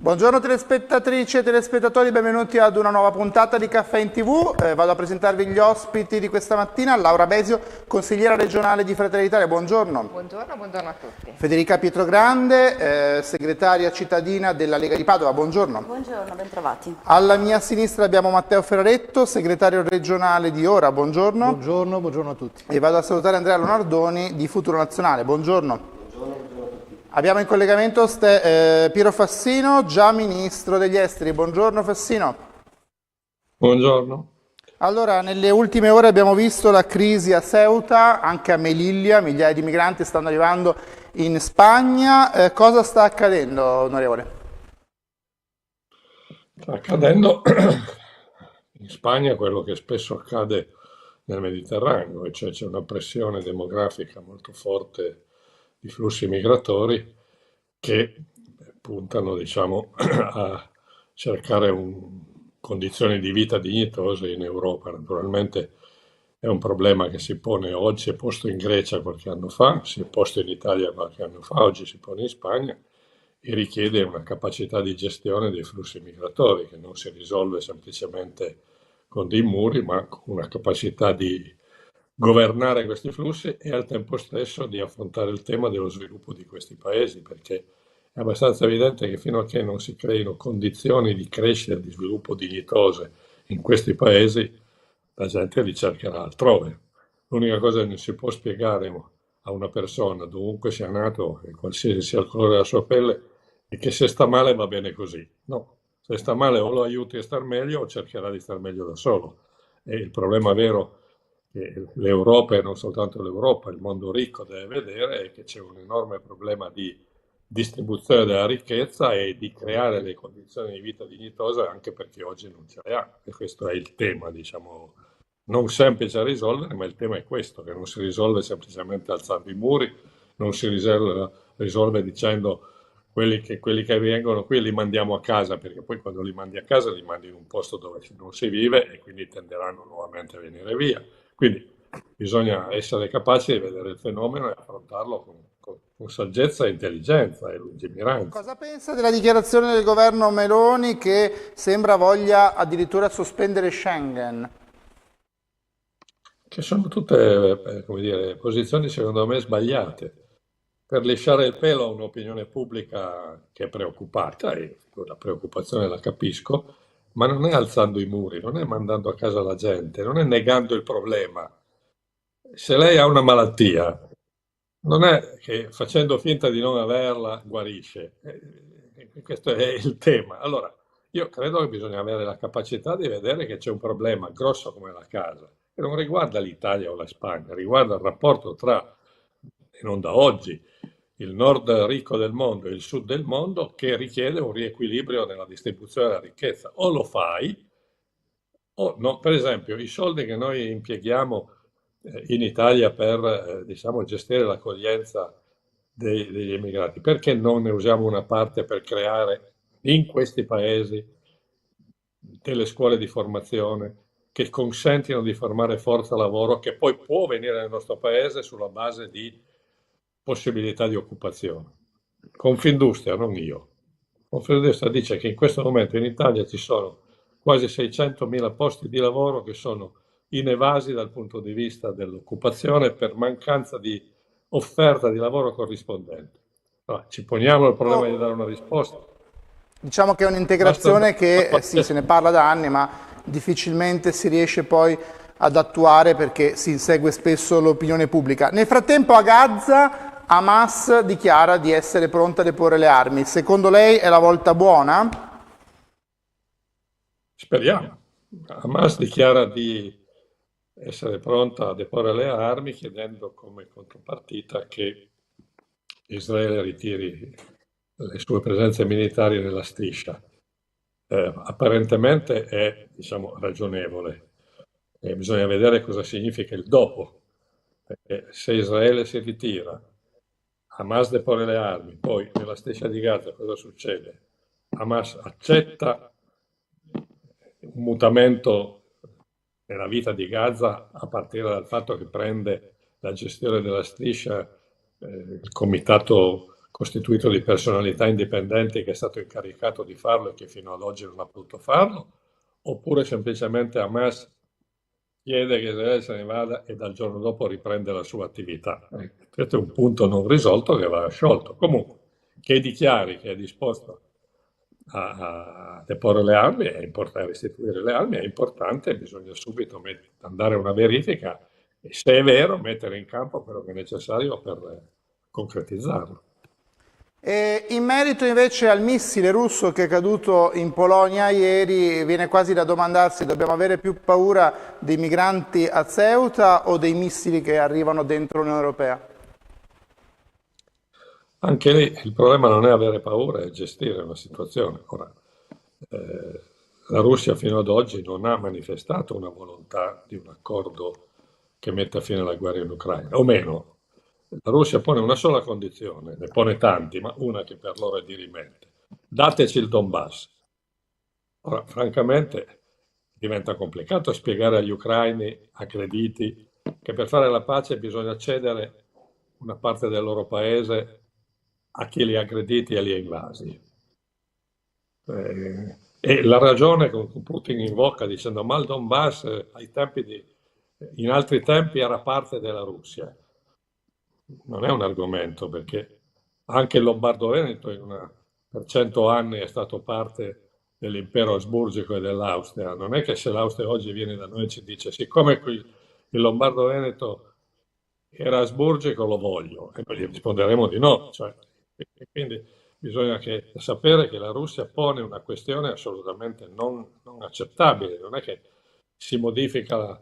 Buongiorno telespettatrici e telespettatori, benvenuti ad una nuova puntata di Caffè in TV. Vado a presentarvi gli ospiti di questa mattina. Laura Besio, consigliera regionale di Fratelli d'Italia, buongiorno. Buongiorno a tutti. Federica Pietrogrande, segretaria cittadina della Lega di Padova, buongiorno. Buongiorno, bentrovati. Alla mia sinistra abbiamo Matteo Ferraretto, segretario regionale di Ora, buongiorno. Buongiorno a tutti. E vado a salutare Andrea Lonardoni di Futuro Nazionale, buongiorno. Abbiamo in collegamento Piero Fassino, già ministro degli esteri. Buongiorno Fassino. Buongiorno. Allora, nelle ultime ore abbiamo visto la crisi a Ceuta, anche a Melilla, migliaia di migranti stanno arrivando in Spagna. Cosa sta accadendo, onorevole? Sta accadendo in Spagna quello che spesso accade nel Mediterraneo, e cioè c'è una pressione demografica molto forte di flussi migratori che puntano, diciamo, a cercare condizioni di vita dignitose in Europa. Naturalmente è un problema che si pone oggi, si è posto in Grecia qualche anno fa, si è posto in Italia qualche anno fa, oggi si pone in Spagna e richiede una capacità di gestione dei flussi migratori che non si risolve semplicemente con dei muri, ma con una capacità di governare questi flussi e al tempo stesso di affrontare il tema dello sviluppo di questi paesi, perché è abbastanza evidente che fino a che non si creino condizioni di crescita e di sviluppo dignitose in questi paesi, la gente li cercherà altrove. L'unica cosa che non si può spiegare a una persona, dovunque sia nato e qualsiasi sia il colore della sua pelle, è che se sta male va bene così. No, se sta male o lo aiuti a star meglio o cercherà di star meglio da solo. E il problema vero che l'Europa, e non soltanto l'Europa, il mondo ricco deve vedere è che c'è un enorme problema di distribuzione della ricchezza e di creare le condizioni di vita dignitose, anche perché oggi non ce le ha. E questo è il tema, diciamo, non semplice a risolvere, ma il tema è questo, che non si risolve semplicemente alzando i muri, non si risolve dicendo quelli che vengono qui li mandiamo a casa, perché poi quando li mandi a casa li mandi in un posto dove non si vive e quindi tenderanno nuovamente a venire via. Quindi bisogna essere capaci di vedere il fenomeno e affrontarlo con saggezza e intelligenza e lungimiranza. Cosa pensa della dichiarazione del governo Meloni che sembra voglia addirittura sospendere Schengen? Che sono tutte, come dire, posizioni secondo me sbagliate, per lisciare il pelo a un'opinione pubblica che è preoccupata, e la preoccupazione la capisco, ma non è alzando i muri, non è mandando a casa la gente, non è negando il problema. Se lei ha una malattia, non è che facendo finta di non averla guarisce. Questo è il tema. Allora, io credo che bisogna avere la capacità di vedere che c'è un problema grosso come la casa, che non riguarda l'Italia o la Spagna, riguarda il rapporto tra, e non da oggi, il nord ricco del mondo e il sud del mondo, che richiede un riequilibrio nella distribuzione della ricchezza. O lo fai, o no. Per esempio, i soldi che noi impieghiamo in Italia per diciamo, gestire l'accoglienza degli immigrati, perché non ne usiamo una parte per creare in questi paesi delle scuole di formazione che consentano di formare forza lavoro che poi può venire nel nostro paese sulla base di possibilità di occupazione? Confindustria, non io. Confindustria dice che in questo momento in Italia ci sono quasi 600.000 posti di lavoro che sono inevasi dal punto di vista dell'occupazione per mancanza di offerta di lavoro corrispondente. Allora, ci poniamo il problema di dare una risposta. Diciamo che è un'integrazione che sì, se ne parla da anni, ma difficilmente si riesce poi ad attuare perché si insegue spesso l'opinione pubblica. Nel frattempo a Gaza Hamas dichiara di essere pronta a deporre le armi. Secondo lei è la volta buona? Speriamo. Hamas dichiara di essere pronta a deporre le armi, chiedendo come contropartita che Israele ritiri le sue presenze militari nella striscia. Apparentemente è, diciamo, ragionevole. Bisogna vedere cosa significa il dopo. Perché se Israele si ritira, Hamas depone le armi, poi nella striscia di Gaza cosa succede? Hamas accetta un mutamento nella vita di Gaza a partire dal fatto che prende la gestione della striscia il comitato costituito di personalità indipendenti che è stato incaricato di farlo e che fino ad oggi non ha potuto farlo, oppure semplicemente Hamas chiede che Israele se ne vada e dal giorno dopo riprende la sua attività. Questo è un punto non risolto che va sciolto. Comunque, che dichiari che è disposto a deporre le armi, a restituire le armi, è importante, bisogna subito andare a una verifica e, se è vero, mettere in campo quello che è necessario per concretizzarlo. E in merito invece al missile russo che è caduto in Polonia ieri, viene quasi da domandarsi: dobbiamo avere più paura dei migranti a Ceuta o dei missili che arrivano dentro l'Unione Europea? Anche lì il problema non è avere paura, è gestire una situazione. Ora, la Russia fino ad oggi non ha manifestato una volontà di un accordo che metta fine alla guerra in Ucraina, o meno. La Russia pone una sola condizione, ne pone tanti, ma una che per loro è dirimente: dateci il Donbass. Ora, francamente, diventa complicato spiegare agli ucraini aggrediti che per fare la pace bisogna cedere una parte del loro paese a chi li ha aggrediti e li ha invasi. E la ragione che Putin invoca dicendo: ma il Donbass in altri tempi era parte della Russia, non è un argomento, perché anche il Lombardo-Veneto per 100 anni è stato parte dell'impero asburgico e dell'Austria. Non è che se l'Austria oggi viene da noi e ci dice: siccome qui il Lombardo-Veneto era asburgico, lo voglio, e noi gli risponderemo di no. E quindi bisogna sapere che la Russia pone una questione assolutamente non accettabile. Non è che si modifica la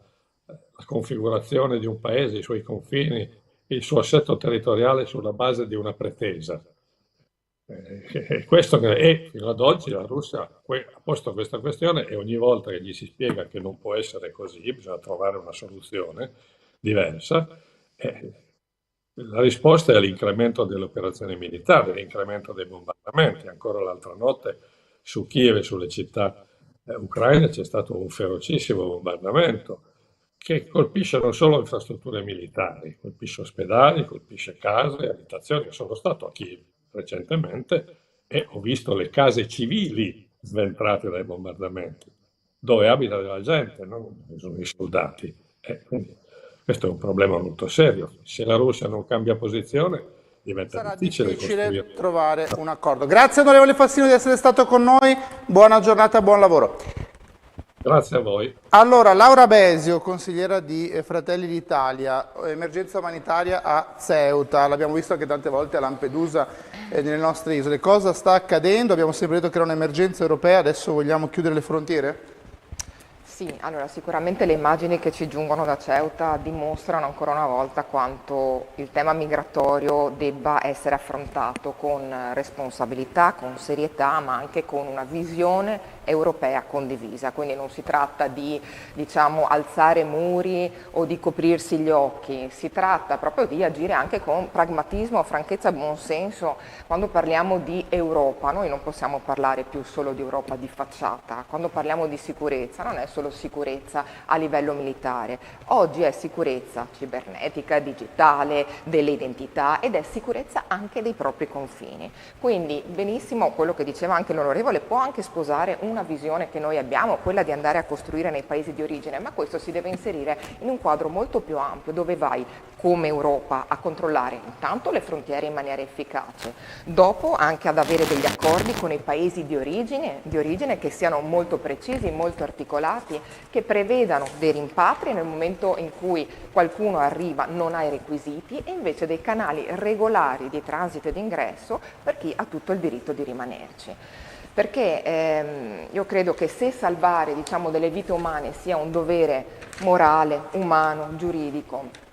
configurazione di un paese, i suoi confini, il suo assetto territoriale sulla base di una pretesa. Questo e fino ad oggi la Russia ha posto questa questione, e ogni volta che gli si spiega che non può essere così, bisogna trovare una soluzione diversa. La risposta è l'incremento delle operazioni militari, l'incremento dei bombardamenti. Ancora l'altra notte su Kiev e sulle città ucraine c'è stato un ferocissimo bombardamento che colpisce non solo infrastrutture militari, colpisce ospedali, colpisce case, abitazioni. Io sono stato a Kiev recentemente e ho visto le case civili sventrate dai bombardamenti, dove abita della gente, non sono i soldati. Quindi questo è un problema molto serio. Se la Russia non cambia posizione, diventa difficile trovare un accordo. Grazie onorevole Fassino di essere stato con noi, buona giornata, buon lavoro. Grazie a voi. Allora, Laura Besio, consigliera di Fratelli d'Italia, emergenza umanitaria a Ceuta, l'abbiamo visto anche tante volte a Lampedusa e nelle nostre isole. Cosa sta accadendo? Abbiamo sempre detto che era un'emergenza europea, adesso vogliamo chiudere le frontiere? Sì, allora sicuramente le immagini che ci giungono da Ceuta dimostrano ancora una volta quanto il tema migratorio debba essere affrontato con responsabilità, con serietà, ma anche con una visione europea condivisa. Quindi non si tratta di, alzare muri o di coprirsi gli occhi, si tratta proprio di agire anche con pragmatismo, franchezza e buonsenso. Quando parliamo di Europa, noi non possiamo parlare più solo di Europa di facciata. Quando parliamo di sicurezza non è solo sicurezza a livello militare, oggi è sicurezza cibernetica, digitale, delle identità, ed è sicurezza anche dei propri confini. Quindi benissimo quello che diceva anche l'onorevole, può anche sposare una visione che noi abbiamo, quella di andare a costruire nei paesi di origine, ma questo si deve inserire in un quadro molto più ampio, dove vai come Europa a controllare intanto le frontiere in maniera efficace, dopo anche ad avere degli accordi con i paesi di origine che siano molto precisi, molto articolati, che prevedano dei rimpatri nel momento in cui qualcuno arriva, non ha i requisiti, e invece dei canali regolari di transito e di ingresso per chi ha tutto il diritto di rimanerci. Perché io credo che se salvare delle vite umane sia un dovere morale, umano, giuridico,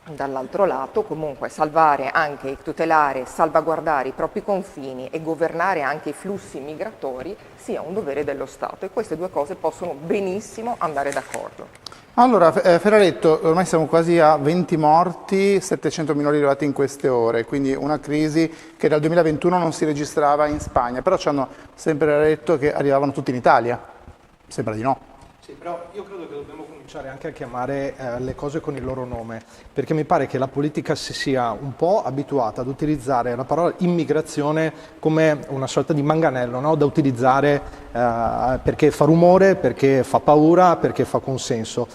dall'altro lato comunque salvare anche, tutelare, salvaguardare i propri confini e governare anche i flussi migratori sia un dovere dello Stato, e queste due cose possono benissimo andare d'accordo. Allora, Ferraretto, ormai siamo quasi a 20 morti, 700 minori arrivati in queste ore, quindi una crisi che dal 2021 non si registrava in Spagna, però ci hanno sempre detto che arrivavano tutti in Italia, sembra di no. Sì, però io credo che dobbiamo cominciare anche a chiamare le cose con il loro nome, perché mi pare che la politica si sia un po' abituata ad utilizzare la parola immigrazione come una sorta di manganello, no? Da utilizzare perché fa rumore, perché fa paura, perché fa consenso.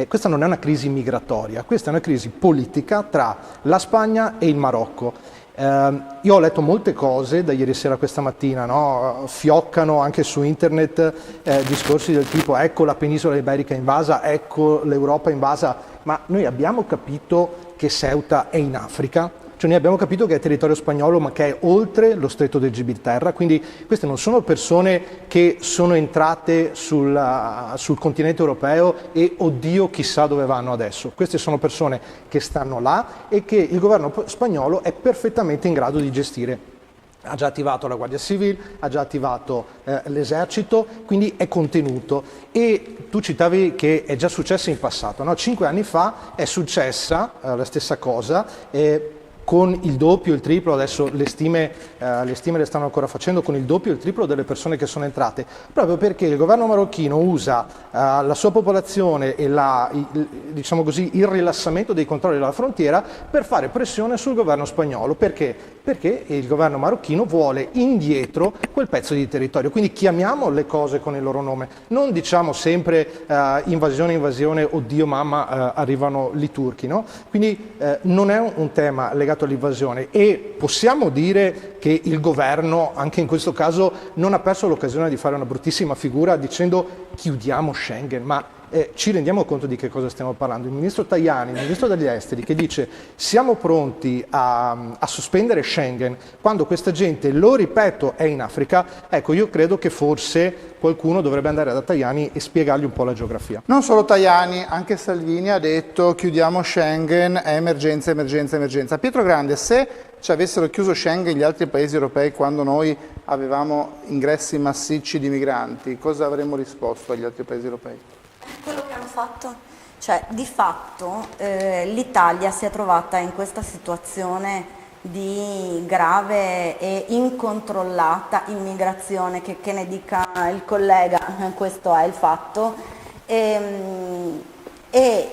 Questa non è una crisi migratoria, questa è una crisi politica tra la Spagna e il Marocco. Io ho letto molte cose da ieri sera a questa mattina, no? Fioccano anche su internet discorsi del tipo ecco la penisola iberica invasa, ecco l'Europa invasa, ma noi abbiamo capito che Ceuta è in Africa, cioè noi abbiamo capito che è territorio spagnolo ma che è oltre lo stretto del Gibilterra, quindi queste non sono persone che sono entrate sul continente europeo e oddio chissà dove vanno adesso, queste sono persone che stanno là e che il governo spagnolo è perfettamente in grado di gestire. Ha già attivato la Guardia Civile, ha già attivato l'esercito, quindi è contenuto. E tu citavi che è già successo in passato, no? 5 anni fa è successa la stessa cosa, con il doppio, il triplo, adesso le stime le stanno ancora facendo, con il doppio, il triplo delle persone che sono entrate, proprio perché il governo marocchino usa la sua popolazione e diciamo così, il rilassamento dei controlli alla frontiera per fare pressione sul governo spagnolo. Perché? Perché il governo marocchino vuole indietro quel pezzo di territorio, quindi chiamiamo le cose con il loro nome, non diciamo sempre invasione, oddio mamma arrivano i turchi, no? Quindi non è un tema legato all'invasione e possiamo dire che il governo anche in questo caso non ha perso l'occasione di fare una bruttissima figura dicendo chiudiamo Schengen, ma ci rendiamo conto di che cosa stiamo parlando? Il ministro Tajani, il ministro degli esteri, che dice siamo pronti a sospendere Schengen quando questa gente, lo ripeto, è in Africa. Ecco, io credo che forse qualcuno dovrebbe andare da Tajani e spiegargli un po' la geografia. Non solo Tajani, anche Salvini ha detto chiudiamo Schengen, è emergenza, emergenza, emergenza. Pietro Grande, se ci avessero chiuso Schengen gli altri paesi europei quando noi avevamo ingressi massicci di migranti, cosa avremmo risposto agli altri paesi europei? Quello che hanno fatto, cioè di fatto l'Italia si è trovata in questa situazione di grave e incontrollata immigrazione, che ne dica il collega, questo è il fatto, e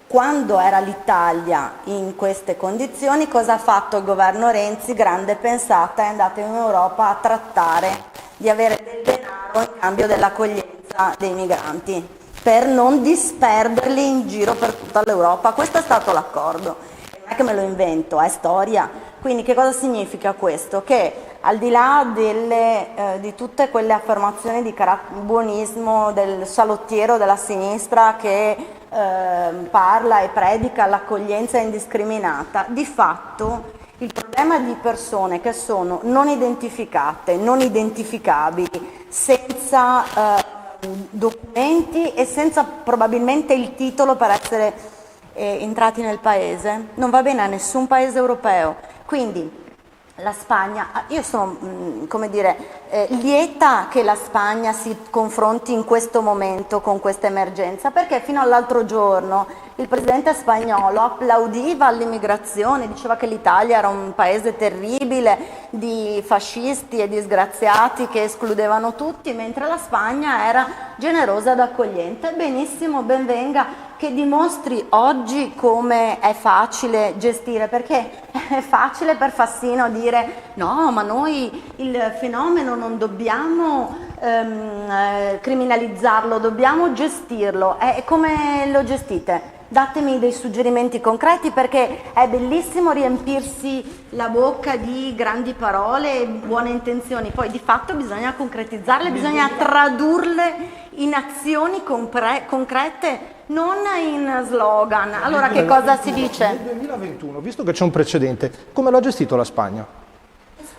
quando era l'Italia in queste condizioni cosa ha fatto il governo Renzi? Grande pensata, è andato in Europa a trattare di avere del denaro in cambio dell'accoglienza dei migranti, per non disperderli in giro per tutta l'Europa. Questo è stato l'accordo, non è che me lo invento, è storia. Quindi che cosa significa questo? Che al di là di tutte quelle affermazioni di buonismo del salottiero della sinistra che parla e predica l'accoglienza indiscriminata, di fatto il problema di persone che sono non identificate, non identificabili, senza documenti e senza probabilmente il titolo per essere entrati nel paese, non va bene a nessun paese europeo. Quindi la Spagna, io sono come dire, lieta che la Spagna si confronti in questo momento con questa emergenza, perché fino all'altro giorno il presidente spagnolo applaudiva all'immigrazione, diceva che l'Italia era un paese terribile di fascisti e disgraziati che escludevano tutti, mentre la Spagna era generosa ed accogliente. Benissimo, ben venga, che dimostri oggi come è facile gestire, perché è facile per Fassino dire no, ma noi il fenomeno non dobbiamo criminalizzarlo, dobbiamo gestirlo. E come lo gestite? Datemi dei suggerimenti concreti, perché è bellissimo riempirsi la bocca di grandi parole e buone intenzioni, poi di fatto bisogna concretizzarle, bisogna tradurle in azioni concrete, non in slogan. Allora che cosa si dice? Nel 2021, visto che c'è un precedente, come l'ha gestito la Spagna?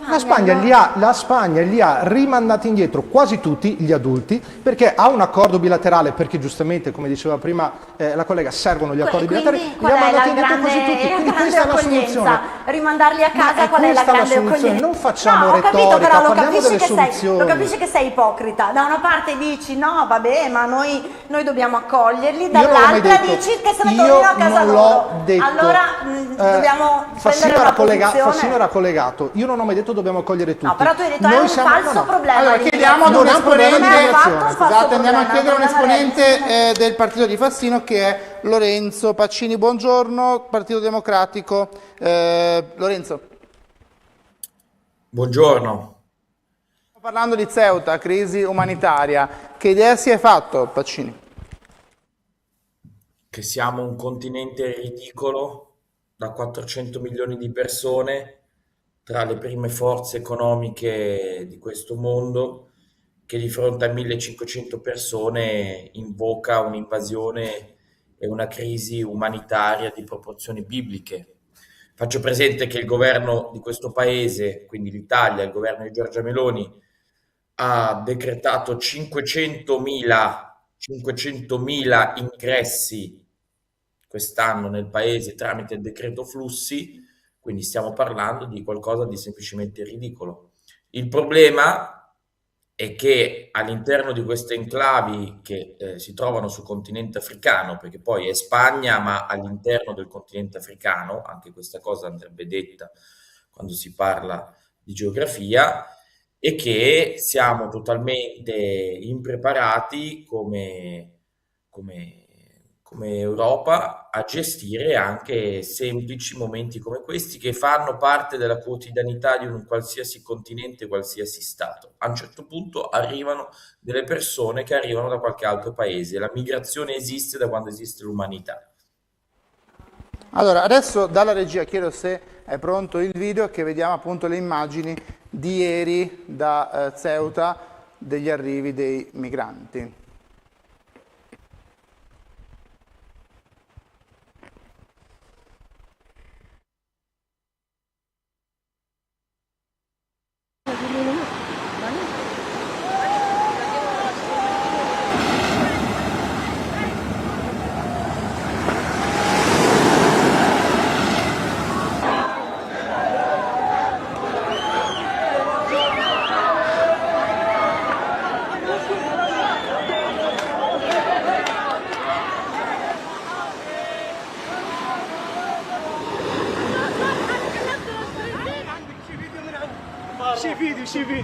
La Spagna li ha rimandati indietro quasi tutti gli adulti, perché ha un accordo bilaterale, perché giustamente, come diceva prima la collega, servono gli accordi bilaterali, li ha mandati indietro quasi tutti. Quindi questa è la soluzione. Rimandarli a casa, qual è la grande accoglienza? Non facciamo retorica, però parliamo delle soluzioni. Lo capisci che sei ipocrita. Da una parte dici no, vabbè, ma noi dobbiamo accoglierli, dall'altra dici che se ne tornino a casa loro. Detto. Allora dobbiamo prendere una posizione. Fassino era collegato. Io non ho mai detto dobbiamo accogliere tutti. No, però tu hai detto è un falso problema. Allora chiediamo ad un esponente, scusate, andiamo a chiedere a un esponente del partito di Fassino che è Lorenzo Pacini. Buongiorno, Partito Democratico. Lorenzo. Buongiorno. Stiamo parlando di Ceuta, crisi umanitaria. Che idea si è fatto, Pacini? Che siamo un continente ridicolo da 400 milioni di persone, tra le prime forze economiche di questo mondo, che di fronte a 1500 persone invoca un'invasione e una crisi umanitaria di proporzioni bibliche. Faccio presente che il governo di questo paese, quindi l'Italia, il governo di Giorgia Meloni, ha decretato 500.000 ingressi quest'anno nel paese tramite il decreto flussi, quindi stiamo parlando di qualcosa di semplicemente ridicolo. Il problema è che all'interno di queste enclavi che si trovano sul continente africano, perché poi è Spagna, ma all'interno del continente africano, anche questa cosa andrebbe detta quando si parla di geografia, e che siamo totalmente impreparati come Europa a gestire anche semplici momenti come questi che fanno parte della quotidianità di un qualsiasi continente, qualsiasi stato. A un certo punto arrivano delle persone che arrivano da qualche altro paese. La migrazione esiste da quando esiste l'umanità. Allora, adesso dalla regia chiedo se è pronto il video, che vediamo appunto le immagini di ieri da Ceuta degli arrivi dei migranti. شي فيديو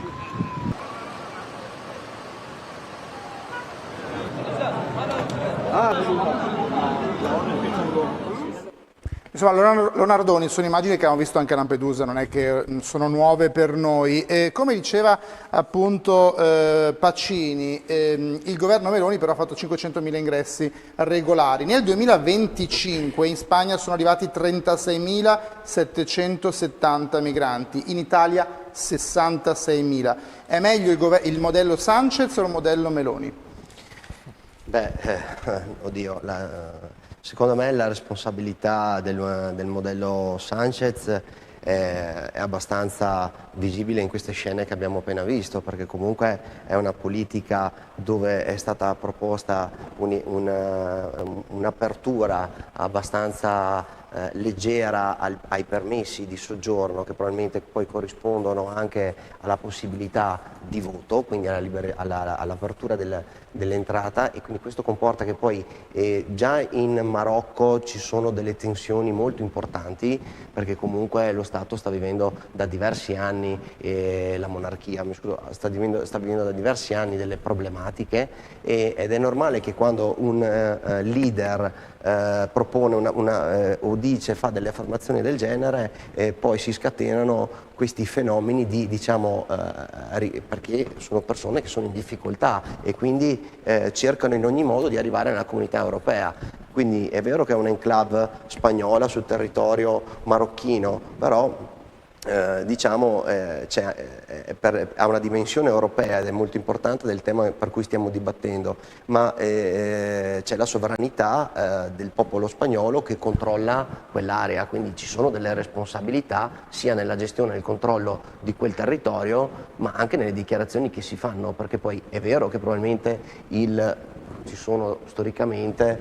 Insomma, Leonardoni, sono immagini che abbiamo visto anche a Lampedusa, non è che sono nuove per noi. E come diceva appunto Pacini, il governo Meloni però ha fatto 500.000 ingressi regolari. Nel 2025 in Spagna sono arrivati 36.770 migranti, in Italia 66.000. È meglio il modello Sanchez o il modello Meloni? Beh, oddio, secondo me la responsabilità del modello Sanchez è abbastanza visibile in queste scene che abbiamo appena visto, perché comunque è una politica dove è stata proposta un'apertura abbastanza leggera ai permessi di soggiorno, che probabilmente poi corrispondono anche alla possibilità di voto, quindi all'apertura dell'entrata, e quindi questo comporta che poi già in Marocco ci sono delle tensioni molto importanti, perché comunque lo Stato sta vivendo da diversi anni, la monarchia sta vivendo da diversi anni delle problematiche, ed è normale che quando un leader propone fa delle affermazioni del genere, poi si scatenano questi fenomeni perché sono persone che sono in difficoltà e quindi cercano in ogni modo di arrivare nella comunità europea. Quindi è vero che è un'enclave spagnola sul territorio marocchino, però ha una dimensione europea ed è molto importante del tema per cui stiamo dibattendo, ma c'è la sovranità del popolo spagnolo che controlla quell'area, quindi ci sono delle responsabilità sia nella gestione e nel controllo di quel territorio, ma anche nelle dichiarazioni che si fanno, perché poi è vero che probabilmente ci sono storicamente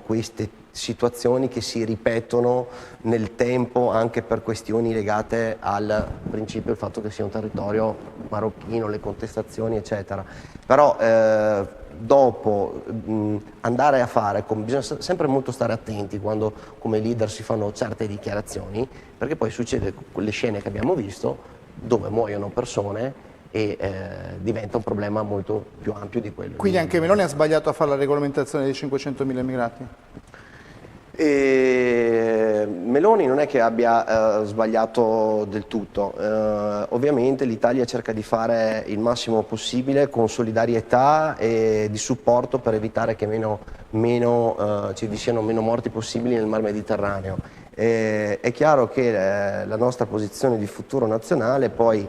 queste situazioni che si ripetono nel tempo anche per questioni legate al principio del fatto che sia un territorio marocchino, le contestazioni eccetera. Però dopo andare a fare, bisogna sempre molto stare attenti quando come leader si fanno certe dichiarazioni, perché poi succede quelle scene che abbiamo visto dove muoiono persone e diventa un problema molto più ampio di quello. Quindi anche Meloni ha sbagliato a fare la regolamentazione dei 500.000 immigrati? Meloni non è che abbia sbagliato del tutto, ovviamente l'Italia cerca di fare il massimo possibile con solidarietà e di supporto per evitare che vi siano meno morti possibili nel Mar Mediterraneo. È chiaro che la nostra posizione di futuro nazionale poi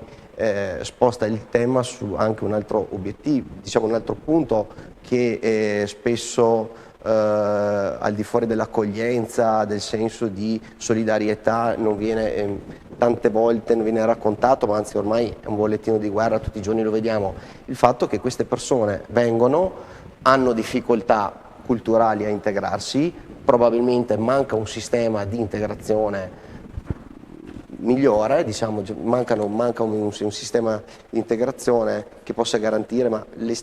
sposta il tema su anche un altro obiettivo, diciamo un altro punto che spesso al di fuori dell'accoglienza, del senso di solidarietà non viene tante volte non viene raccontato, ma anzi ormai è un bollettino di guerra, tutti i giorni lo vediamo, il fatto che queste persone vengono, hanno difficoltà culturali a integrarsi, probabilmente manca un sistema di integrazione migliore, diciamo, manca un sistema di integrazione che possa garantire, ma le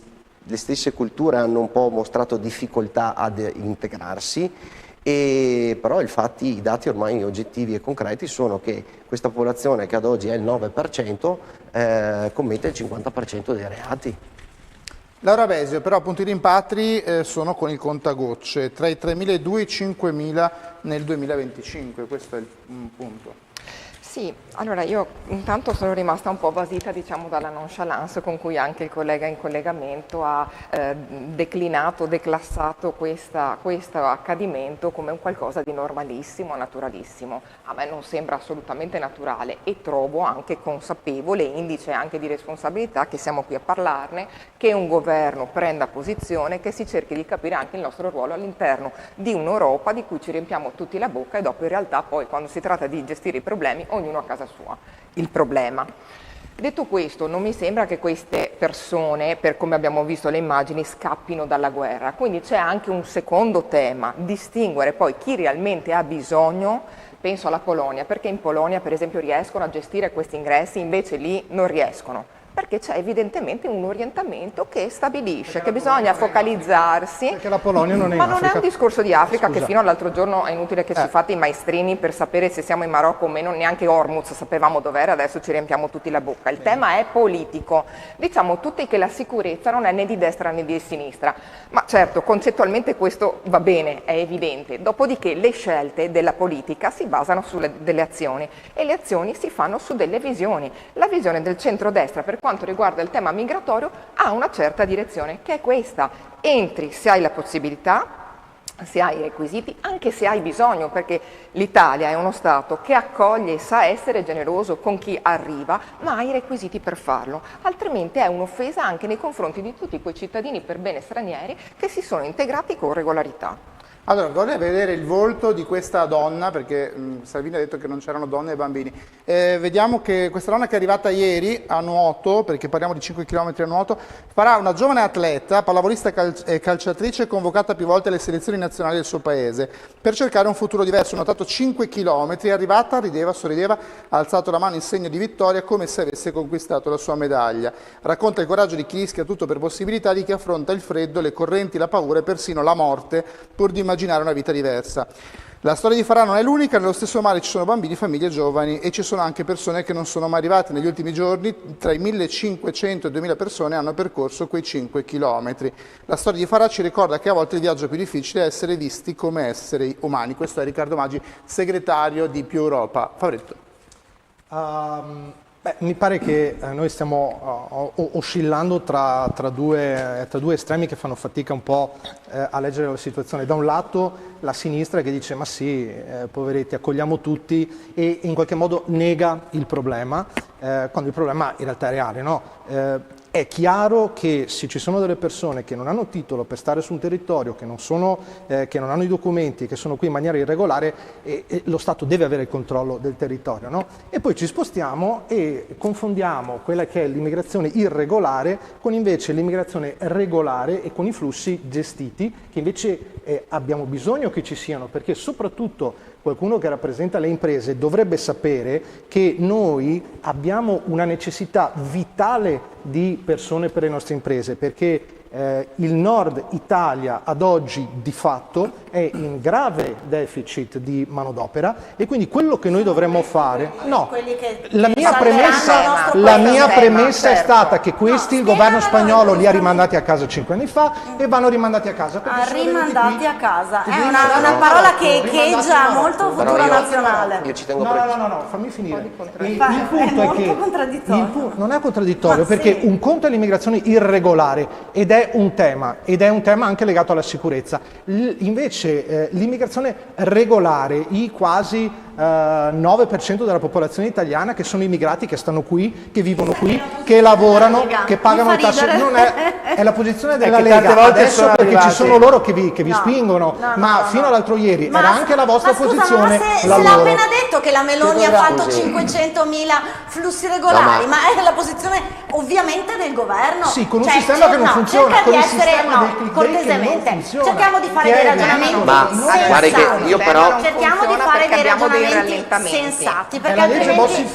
stesse culture hanno un po' mostrato difficoltà ad integrarsi, e però i dati ormai oggettivi e concreti sono che questa popolazione, che ad oggi è il 9%, commette il 50% dei reati. Laura Besio, però appunto i rimpatri sono con il contagocce, tra i 3.200 e i 5.000 nel 2025, questo è il punto. Sì, allora io intanto sono rimasta un po' basita, diciamo, dalla nonchalance con cui anche il collega in collegamento ha declassato questo accadimento come un qualcosa di normalissimo, naturalissimo. A me non sembra assolutamente naturale e trovo anche consapevole, indice anche di responsabilità, che siamo qui a parlarne, che un governo prenda posizione, che si cerchi di capire anche il nostro ruolo all'interno di un'Europa di cui ci riempiamo tutti la bocca e dopo in realtà poi quando si tratta di gestire i problemi ognuno a casa sua. Il problema. Detto questo, non mi sembra che queste persone, per come abbiamo visto le immagini, scappino dalla guerra. Quindi c'è anche un secondo tema, distinguere poi chi realmente ha bisogno. Penso alla Polonia, perché in Polonia per esempio riescono a gestire questi ingressi, invece lì non riescono. Perché c'è evidentemente un orientamento che stabilisce che bisogna focalizzarsi. Perché la Polonia non è in Ma non Africa. è un discorso di Africa. Scusa. Che fino all'altro giorno è inutile che ci fate i maestrini per sapere se siamo in Marocco o meno, neanche Hormuz sapevamo dov'era, adesso ci riempiamo tutti la bocca. Il tema è politico. Diciamo tutti che la sicurezza non è né di destra né di sinistra, ma certo concettualmente questo va bene, è evidente. Dopodiché le scelte della politica si basano sulle delle azioni e le azioni si fanno su delle visioni. La visione del centrodestra per quanto riguarda il tema migratorio ha una certa direzione, che è questa: entri se hai la possibilità, se hai i requisiti, anche se hai bisogno, perché l'Italia è uno Stato che accoglie e sa essere generoso con chi arriva, ma ha i requisiti per farlo, altrimenti è un'offesa anche nei confronti di tutti quei cittadini per bene stranieri che si sono integrati con regolarità. Allora, vorrei vedere il volto di questa donna, perché Salvini ha detto che non c'erano donne e bambini. Vediamo che questa donna che è arrivata ieri a nuoto, perché parliamo di 5 km a nuoto, farà una giovane atleta, pallavolista e calciatrice, convocata più volte alle selezioni nazionali del suo paese, per cercare un futuro diverso. Ha nuotato 5 km, è arrivata, rideva, sorrideva, ha alzato la mano in segno di vittoria, come se avesse conquistato la sua medaglia. Racconta il coraggio di chi rischia tutto per possibilità, di chi affronta il freddo, le correnti, la paura e persino la morte, pur di immaginare una vita diversa. La storia di Farah non è l'unica, nello stesso mare ci sono bambini, famiglie giovani e ci sono anche persone che non sono mai arrivate. Negli ultimi giorni tra i 1.500 e 2.000 persone hanno percorso quei 5 chilometri. La storia di Farah ci ricorda che a volte il viaggio più difficile è essere visti come esseri umani. Questo è Riccardo Maggi, segretario di Più Europa. Fabrizio. Mi pare che noi stiamo oscillando tra due estremi che fanno fatica un po' a leggere la situazione. Da un lato la sinistra che dice ma sì, poveretti, accogliamo tutti, e in qualche modo nega il problema, quando il problema in realtà è reale, no? è chiaro che se ci sono delle persone che non hanno titolo per stare su un territorio, che non hanno i documenti, che sono qui in maniera irregolare, lo Stato deve avere il controllo del territorio, no? E poi ci spostiamo e confondiamo quella che è l'immigrazione irregolare con invece l'immigrazione regolare e con i flussi gestiti, che invece abbiamo bisogno che ci siano, perché soprattutto qualcuno che rappresenta le imprese dovrebbe sapere che noi abbiamo una necessità vitale di persone per le nostre imprese, perché il nord Italia ad oggi di fatto è in grave deficit di manodopera e quindi quello che noi dovremmo fare... No, la mia premessa è stata che questi il governo spagnolo li ha rimandati a casa 5 anni fa e vanno rimandati a casa. Rimandati a casa, è una parola che echeggia molto futuro nazionale. Io ci tengo No, fammi finire. Il punto è molto contraddittorio. Non è contraddittorio perché un conto è l'immigrazione irregolare ed è un tema anche legato alla sicurezza. Invece l'immigrazione regolare, i quasi 9% della popolazione italiana che sono immigrati, che stanno qui, che vivono qui, che lavorano, che pagano le tasse, non è la posizione della Lega adesso perché ci sono loro che vi spingono, ma fino all'altro ieri era anche la vostra posizione. Se l'ha appena detto che la Meloni ha fatto 500.000 flussi regolari, ma è la posizione ovviamente del governo. Sì, con un sistema che non funziona, con il sistema del cortesemente. che non funziona. Cerchiamo di fare dei ragionamenti guarda che io però cerchiamo di fare dei ragionamenti sensati, perché altrimenti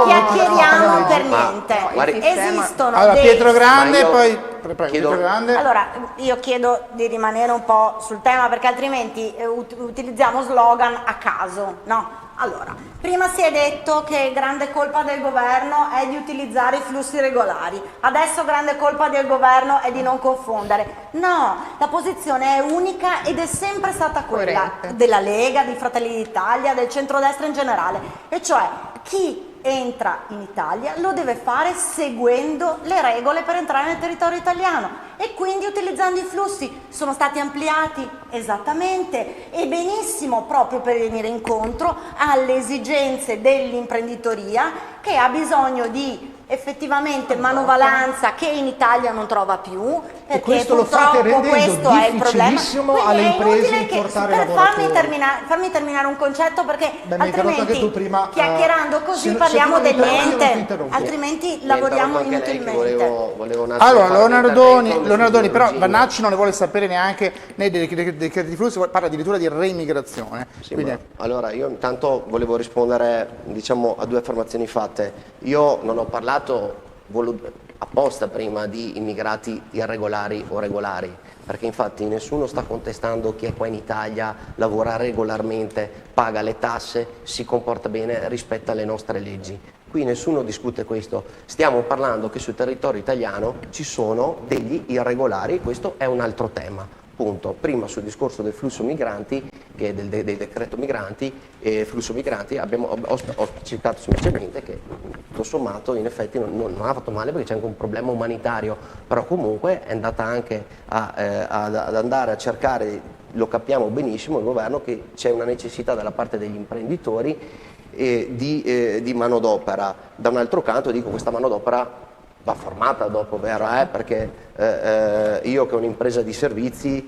chiacchieriamo per niente. Esistono allora, dei... Pietro Grande, poi Pietro Grande. Allora, io chiedo di rimanere un po' sul tema perché altrimenti utilizziamo slogan a caso, no? Allora, prima si è detto che grande colpa del governo è di utilizzare i flussi regolari, adesso grande colpa del governo è di non confondere. No, la posizione è unica ed è sempre stata quella della Lega, di Fratelli d'Italia, del centrodestra in generale, e cioè chi entra in Italia lo deve fare seguendo le regole per entrare nel territorio italiano e quindi utilizzando i flussi. Sono stati ampliati esattamente e benissimo proprio per venire incontro alle esigenze dell'imprenditoria che ha bisogno di effettivamente manovalanza che in Italia non trova più, perché questo lo fate rendendo questo è il problema. difficilissimo alle imprese importare lavoratori. Farmi terminare un concetto perché altrimenti tu prima, chiacchierando così parliamo del niente, altrimenti lavoriamo inutilmente. Volevo un attimo allora, Leonardoni, però Vannacci non ne vuole sapere neanche né dei decreti di flussi, parla addirittura di reimmigrazione. Sì, allora, io intanto volevo rispondere a due affermazioni fatte. Io non ho parlato apposta prima di immigrati irregolari o regolari, perché infatti nessuno sta contestando chi è qua in Italia, lavora regolarmente, paga le tasse, si comporta bene, rispetta le nostre leggi. Qui nessuno discute questo, stiamo parlando che sul territorio italiano ci sono degli irregolari, questo è un altro tema. Punto. Prima sul discorso del flusso migranti, che del decreto migranti e flusso migranti, ho citato semplicemente che tutto sommato in effetti non ha fatto male perché c'è anche un problema umanitario, però comunque è andata anche ad andare a cercare, lo capiamo benissimo il governo, che c'è una necessità dalla parte degli imprenditori di manodopera. Da un altro canto dico questa manodopera va formata dopo, vero? Perché io che ho un'impresa di servizi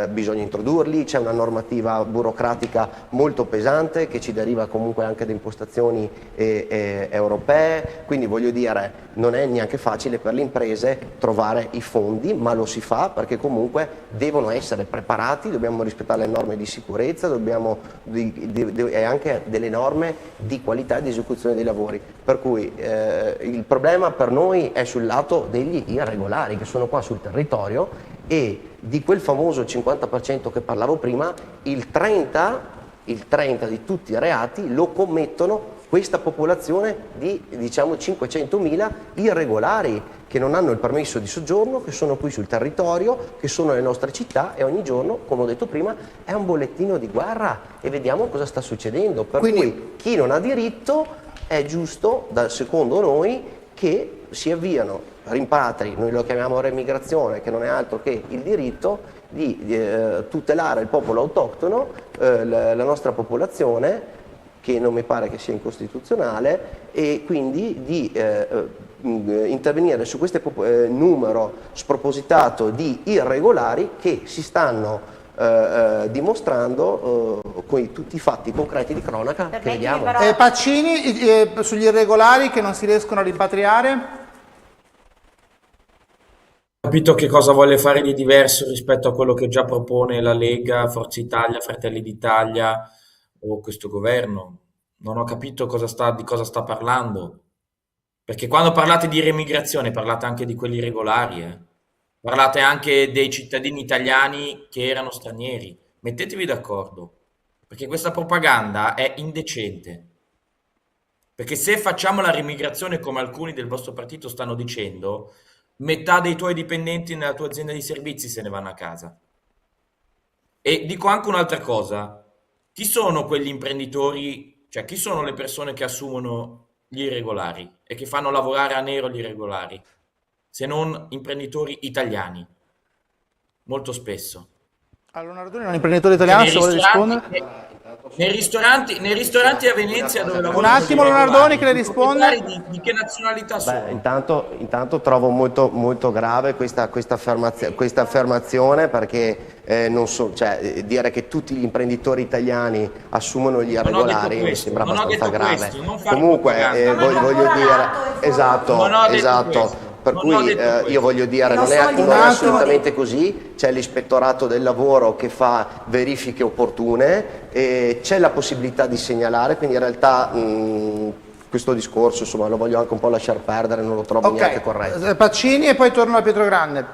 bisogna introdurli, c'è una normativa burocratica molto pesante che ci deriva comunque anche da impostazioni europee, quindi voglio dire non è neanche facile per le imprese trovare i fondi, ma lo si fa perché comunque devono essere preparati, dobbiamo rispettare le norme di sicurezza, e anche delle norme di qualità e di esecuzione dei lavori, per cui il problema per noi è sul lato degli irregolari che sono qua sul territorio, e di quel famoso 50% che parlavo prima, il 30% di tutti i reati lo commettono questa popolazione di 500.000 irregolari che non hanno il permesso di soggiorno, che sono qui sul territorio, che sono nelle nostre città, e ogni giorno, come ho detto prima, è un bollettino di guerra e vediamo cosa sta succedendo. Per cui chi non ha diritto è giusto, secondo noi, che si avviano rimpatri, noi lo chiamiamo reimmigrazione, che non è altro che il diritto di tutelare il popolo autoctono, la nostra popolazione, che non mi pare che sia incostituzionale, e quindi di intervenire su questo numero spropositato di irregolari che si stanno dimostrando con tutti i fatti concreti di cronaca che vediamo. Pacini, sugli irregolari che non si riescono a rimpatriare? Capito che cosa vuole fare di diverso rispetto a quello che già propone la Lega, Forza Italia, Fratelli d'Italia o questo governo. Non ho capito di cosa sta parlando. Perché quando parlate di remigrazione parlate anche di quelli regolari, Parlate anche dei cittadini italiani che erano stranieri. Mettetevi d'accordo, perché questa propaganda è indecente. Perché se facciamo la remigrazione come alcuni del vostro partito stanno dicendo, metà dei tuoi dipendenti nella tua azienda di servizi se ne vanno a casa. E dico anche un'altra cosa. Chi sono quegli imprenditori, cioè chi sono le persone che assumono gli irregolari e che fanno lavorare a nero gli irregolari? Se non imprenditori italiani. Molto spesso. Allora, Nardoni è un imprenditore italiano, se vuole rispondere. Nei ristoranti a Venezia dove lavoro. Un attimo, Nardoni, che le risponde. Di che nazionalità sono? Beh, intanto trovo molto grave questa affermazione, perché dire che tutti gli imprenditori italiani assumono gli irregolari mi sembra abbastanza grave. Comunque voglio dire, esatto. Per cui io voglio dire, non è assolutamente così, c'è l'ispettorato del lavoro che fa verifiche opportune, e c'è la possibilità di segnalare, quindi in realtà questo discorso insomma lo voglio anche un po' lasciar perdere, non lo trovo neanche corretto. Pacini e poi torno a Pietrogrande.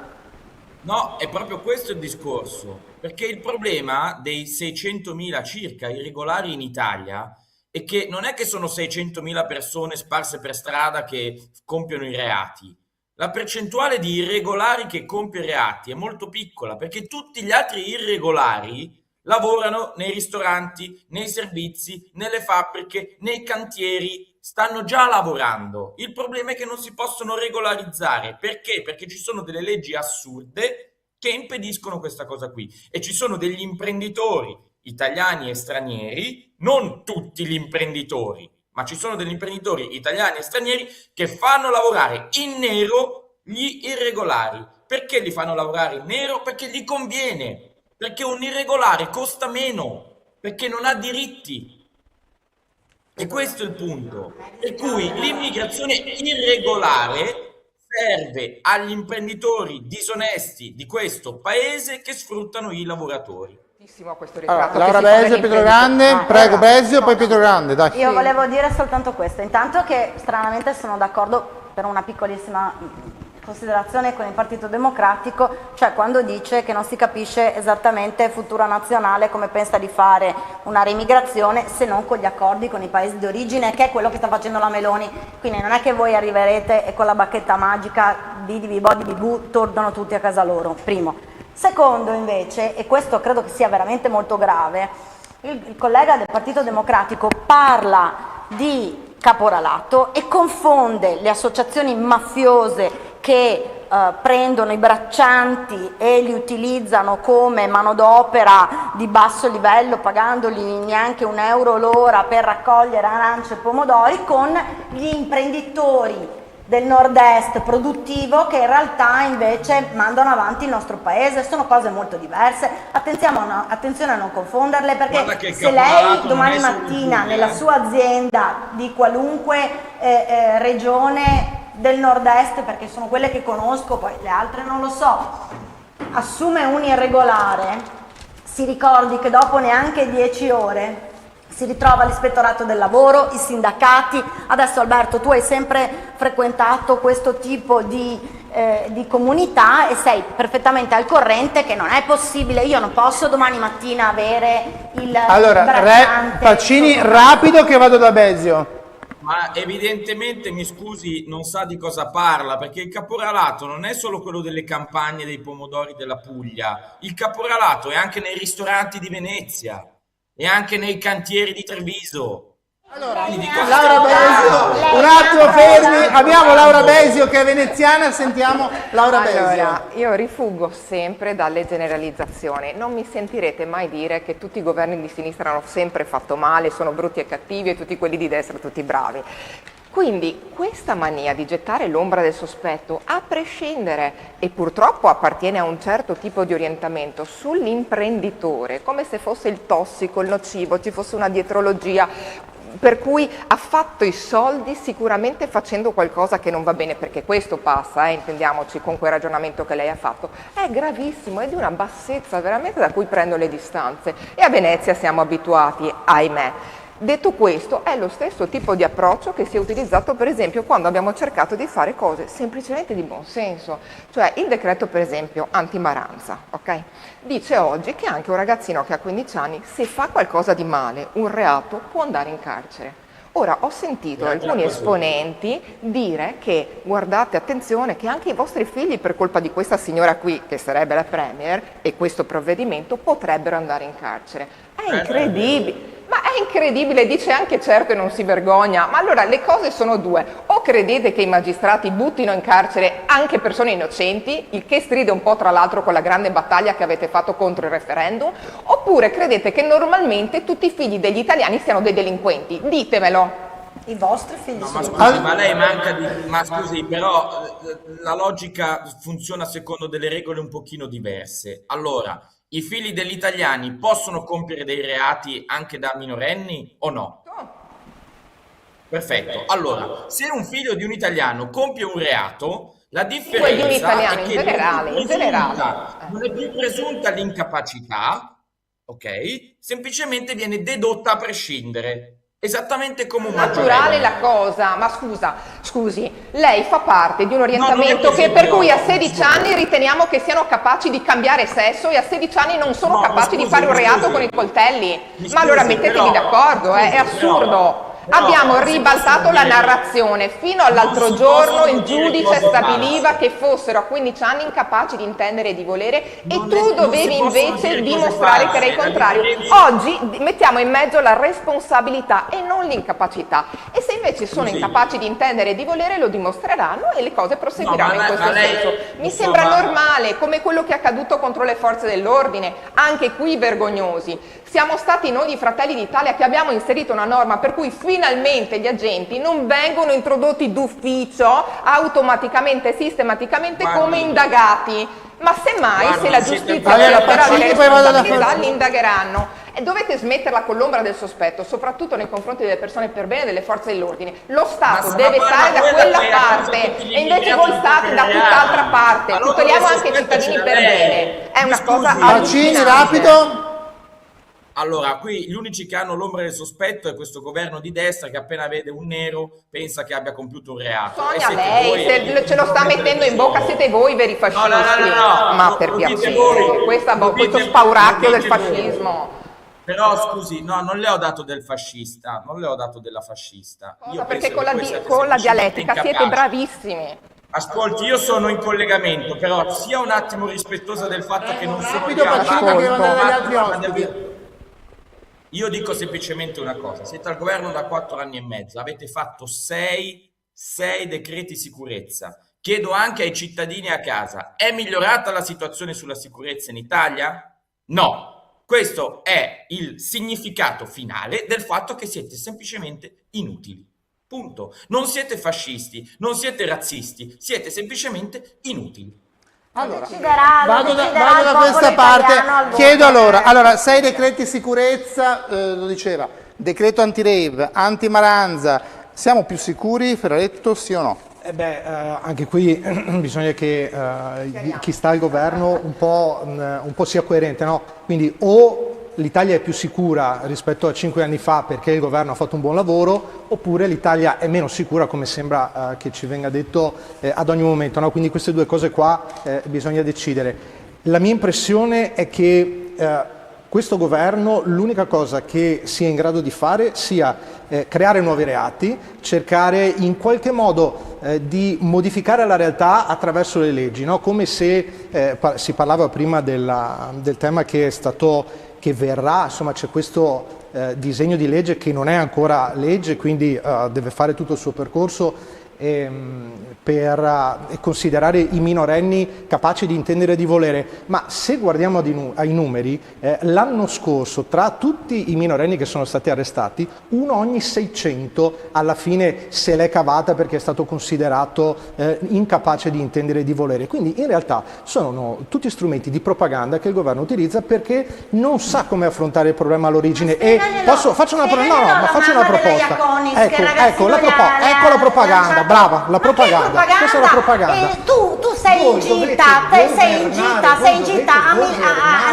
No, è proprio questo il discorso, perché il problema dei 600.000 circa irregolari in Italia è che non è che sono 600.000 persone sparse per strada che compiono i reati. La percentuale di irregolari che compie reati è molto piccola, perché tutti gli altri irregolari lavorano nei ristoranti, nei servizi, nelle fabbriche, nei cantieri, stanno già lavorando. Il problema è che non si possono regolarizzare. Perché? Perché ci sono delle leggi assurde che impediscono questa cosa qui, e ci sono degli imprenditori italiani e stranieri, non tutti gli imprenditori, ma ci sono degli imprenditori italiani e stranieri che fanno lavorare in nero gli irregolari. Perché li fanno lavorare in nero? Perché gli conviene, perché un irregolare costa meno, perché non ha diritti. E questo è il punto. Per cui l'immigrazione irregolare serve agli imprenditori disonesti di questo paese che sfruttano i lavoratori. Allora, Laura Besio, Pietrogrande, prego Besio, poi Pietrogrande, dai. Io volevo dire soltanto questo, intanto che stranamente sono d'accordo per una piccolissima considerazione con il Partito Democratico, cioè quando dice che non si capisce esattamente Futuro Nazionale come pensa di fare una remigrazione se non con gli accordi con i paesi di origine, che è quello che sta facendo la Meloni. Quindi non è che voi arriverete e con la bacchetta magica di tornano tutti a casa loro, primo. Secondo invece, e questo credo che sia veramente molto grave, il collega del Partito Democratico parla di caporalato e confonde le associazioni mafiose che prendono i braccianti e li utilizzano come manodopera di basso livello, pagandoli neanche €1 l'ora per raccogliere arance e pomodori, con gli imprenditori del nord-est produttivo che in realtà invece mandano avanti il nostro paese. Sono cose molto diverse, attenzione a non confonderle, perché se lei domani mattina nella sua azienda di qualunque regione del nord-est, perché sono quelle che conosco, poi le altre non lo so, assume un irregolare, si ricordi che dopo neanche 10 ore si ritrova l'ispettorato del lavoro, i sindacati. Adesso Alberto, tu hai sempre frequentato questo tipo di comunità e sei perfettamente al corrente che non è possibile, io non posso domani mattina avere il bracciante. Pacini, rapido che vado da Besio. Ma evidentemente, mi scusi, non sa di cosa parla, perché il caporalato non è solo quello delle campagne dei pomodori della Puglia, il caporalato è anche nei ristoranti di Venezia e anche nei cantieri di Treviso. Allora, Laura Besio, un attimo fermi, abbiamo Laura Besio che è veneziana, sentiamo Laura Besio. Allora, io rifuggo sempre dalle generalizzazioni, non mi sentirete mai dire che tutti i governi di sinistra hanno sempre fatto male, sono brutti e cattivi e tutti quelli di destra tutti bravi. Quindi questa mania di gettare l'ombra del sospetto, a prescindere, e purtroppo appartiene a un certo tipo di orientamento, sull'imprenditore, come se fosse il tossico, il nocivo, ci fosse una dietrologia, per cui ha fatto i soldi sicuramente facendo qualcosa che non va bene, perché questo passa, intendiamoci, con quel ragionamento che lei ha fatto, è gravissimo, è di una bassezza veramente da cui prendo le distanze, e a Venezia siamo abituati, ahimè. Detto questo, è lo stesso tipo di approccio che si è utilizzato per esempio quando abbiamo cercato di fare cose semplicemente di buon senso, cioè il decreto per esempio anti-maranza, ok? Dice oggi che anche un ragazzino che ha 15 anni, se fa qualcosa di male, un reato, può andare in carcere. Ora, ho sentito alcuni esponenti dire che, guardate, attenzione, che anche i vostri figli, per colpa di questa signora qui, che sarebbe la Premier, e questo provvedimento, potrebbero andare in carcere. È incredibile. Ma è incredibile, dice anche certo e non si vergogna. Ma allora le cose sono due: o credete che i magistrati buttino in carcere anche persone innocenti, il che stride un po' tra l'altro con la grande battaglia che avete fatto contro il referendum, oppure credete che normalmente tutti i figli degli italiani siano dei delinquenti. Ditemelo. I vostri figli No, sono... ma scusi, ma lei manca di... Ma scusi, però la logica funziona secondo delle regole un pochino diverse. Allora, i figli degli italiani possono compiere dei reati anche da minorenni o no? Perfetto. Allora, se un figlio di un italiano compie un reato, la differenza di un italiano, è in che generale. non è più presunta l'incapacità, ok? Semplicemente viene dedotta a prescindere. Esattamente come un Naturale maggiorenne. la cosa, ma scusi, lei fa parte di un orientamento non è così, per cui a però. 16 anni riteniamo che siano capaci di cambiare sesso e a 16 anni non sono No, capaci di fare un reato con i coltelli. Mi Ma allora scusi, mettetevi però- d'accordo, è scusi, assurdo. però Abbiamo si ribaltato possono la dire- narrazione. Fino all'altro non si giorno possono il dire giudice cose stabiliva false. che fossero a 15 anni incapaci di intendere e di volere, e Non tu si dovevi possono invece dire cose dimostrare che eri il false. contrario. La differenza- Oggi mettiamo in mezzo la responsabilità e non l'incapacità, e se invece sono Scusi. incapaci di intendere e di volere lo dimostreranno e le cose proseguiranno No, ma in questo lei- senso. Mi insomma- sembra normale, come quello che è accaduto contro le forze dell'ordine, anche qui vergognosi. Siamo stati noi di Fratelli d'Italia che abbiamo inserito una norma per cui finalmente gli agenti non vengono introdotti d'ufficio automaticamente e sistematicamente Guardi. come indagati, ma semmai Guardi, se la siete giustizia Allora, accetterà le Pacini, poi vado da responsabilità Fabio. li indagheranno. E dovete smetterla con l'ombra del sospetto, soprattutto nei confronti delle persone per bene delle forze dell'ordine. Lo Stato Ma deve parla stare da quella quella che è la cosa parte, che ti e invece limita voi a state da compiere tutt'altra reati. parte. Allora Tuteliamo dove anche i sospetta cittadini ce per l'ha lei? bene. È una Mi cosa scusi. Pacini, allucinante. rapido. Allora, qui gli unici che hanno l'ombra del sospetto è questo governo di destra che appena vede un nero pensa che abbia compiuto un reato. E Sonia, siete lei, voi se ce lo sta mettendo in bocca siete voi veri fascisti. No. Ma Lo per dite piacere, voi. questo Lo dite- spauracchio lo del dite voi. fascismo. Però scusi, no, non le ho dato del fascista, non le ho dato della fascista. Io Perché penso con che la, voi siete con la semplicemente dialettica siete incapaci. bravissimi. Ascolti, io sono in collegamento, però sia un attimo rispettosa del fatto che non sono Rapido, io a Pacini, fare- che devo andare dagli altri ma ospiti. devo- Io dico semplicemente una cosa: siete al governo da 4 anni e mezzo, avete fatto 6 decreti sicurezza. Chiedo anche ai cittadini a casa: è migliorata la situazione sulla sicurezza in Italia? No. Questo è il significato finale del fatto che siete semplicemente inutili. Punto. Non siete fascisti, non siete razzisti, siete semplicemente inutili. Allora, Deciderà- lo vado deciderà da il popolo questa italiano parte. al voto. Chiedo allora, 6 decreti sicurezza, lo diceva, decreto anti-rave, anti-maranza. Siamo più sicuri, Ferraretto, sì o no? Anche qui bisogna che chi sta al governo un po' sia coerente, no? Quindi o l'Italia è più sicura rispetto a 5 anni fa perché il governo ha fatto un buon lavoro, oppure l'Italia è meno sicura, come sembra che ci venga detto ad ogni momento, no? Quindi queste due cose qua bisogna decidere. La mia impressione è che questo governo l'unica cosa che sia in grado di fare sia creare nuovi reati, cercare in qualche modo di modificare la realtà attraverso le leggi, no? Come se si parlava prima del tema che verrà, insomma c'è questo disegno di legge che non è ancora legge, quindi deve fare tutto il suo percorso per considerare i minorenni capaci di intendere e di volere, ma se guardiamo ai numeri, l'anno scorso tra tutti i minorenni che sono stati arrestati, uno ogni 600 alla fine se l'è cavata perché è stato considerato incapace di intendere e di volere. Quindi in realtà sono tutti strumenti di propaganda che il governo utilizza perché non sa come affrontare il problema all'origine. E faccio una proposta. Ecco la propaganda, brava, la propaganda. Questa è la propaganda. Tu sei in gita a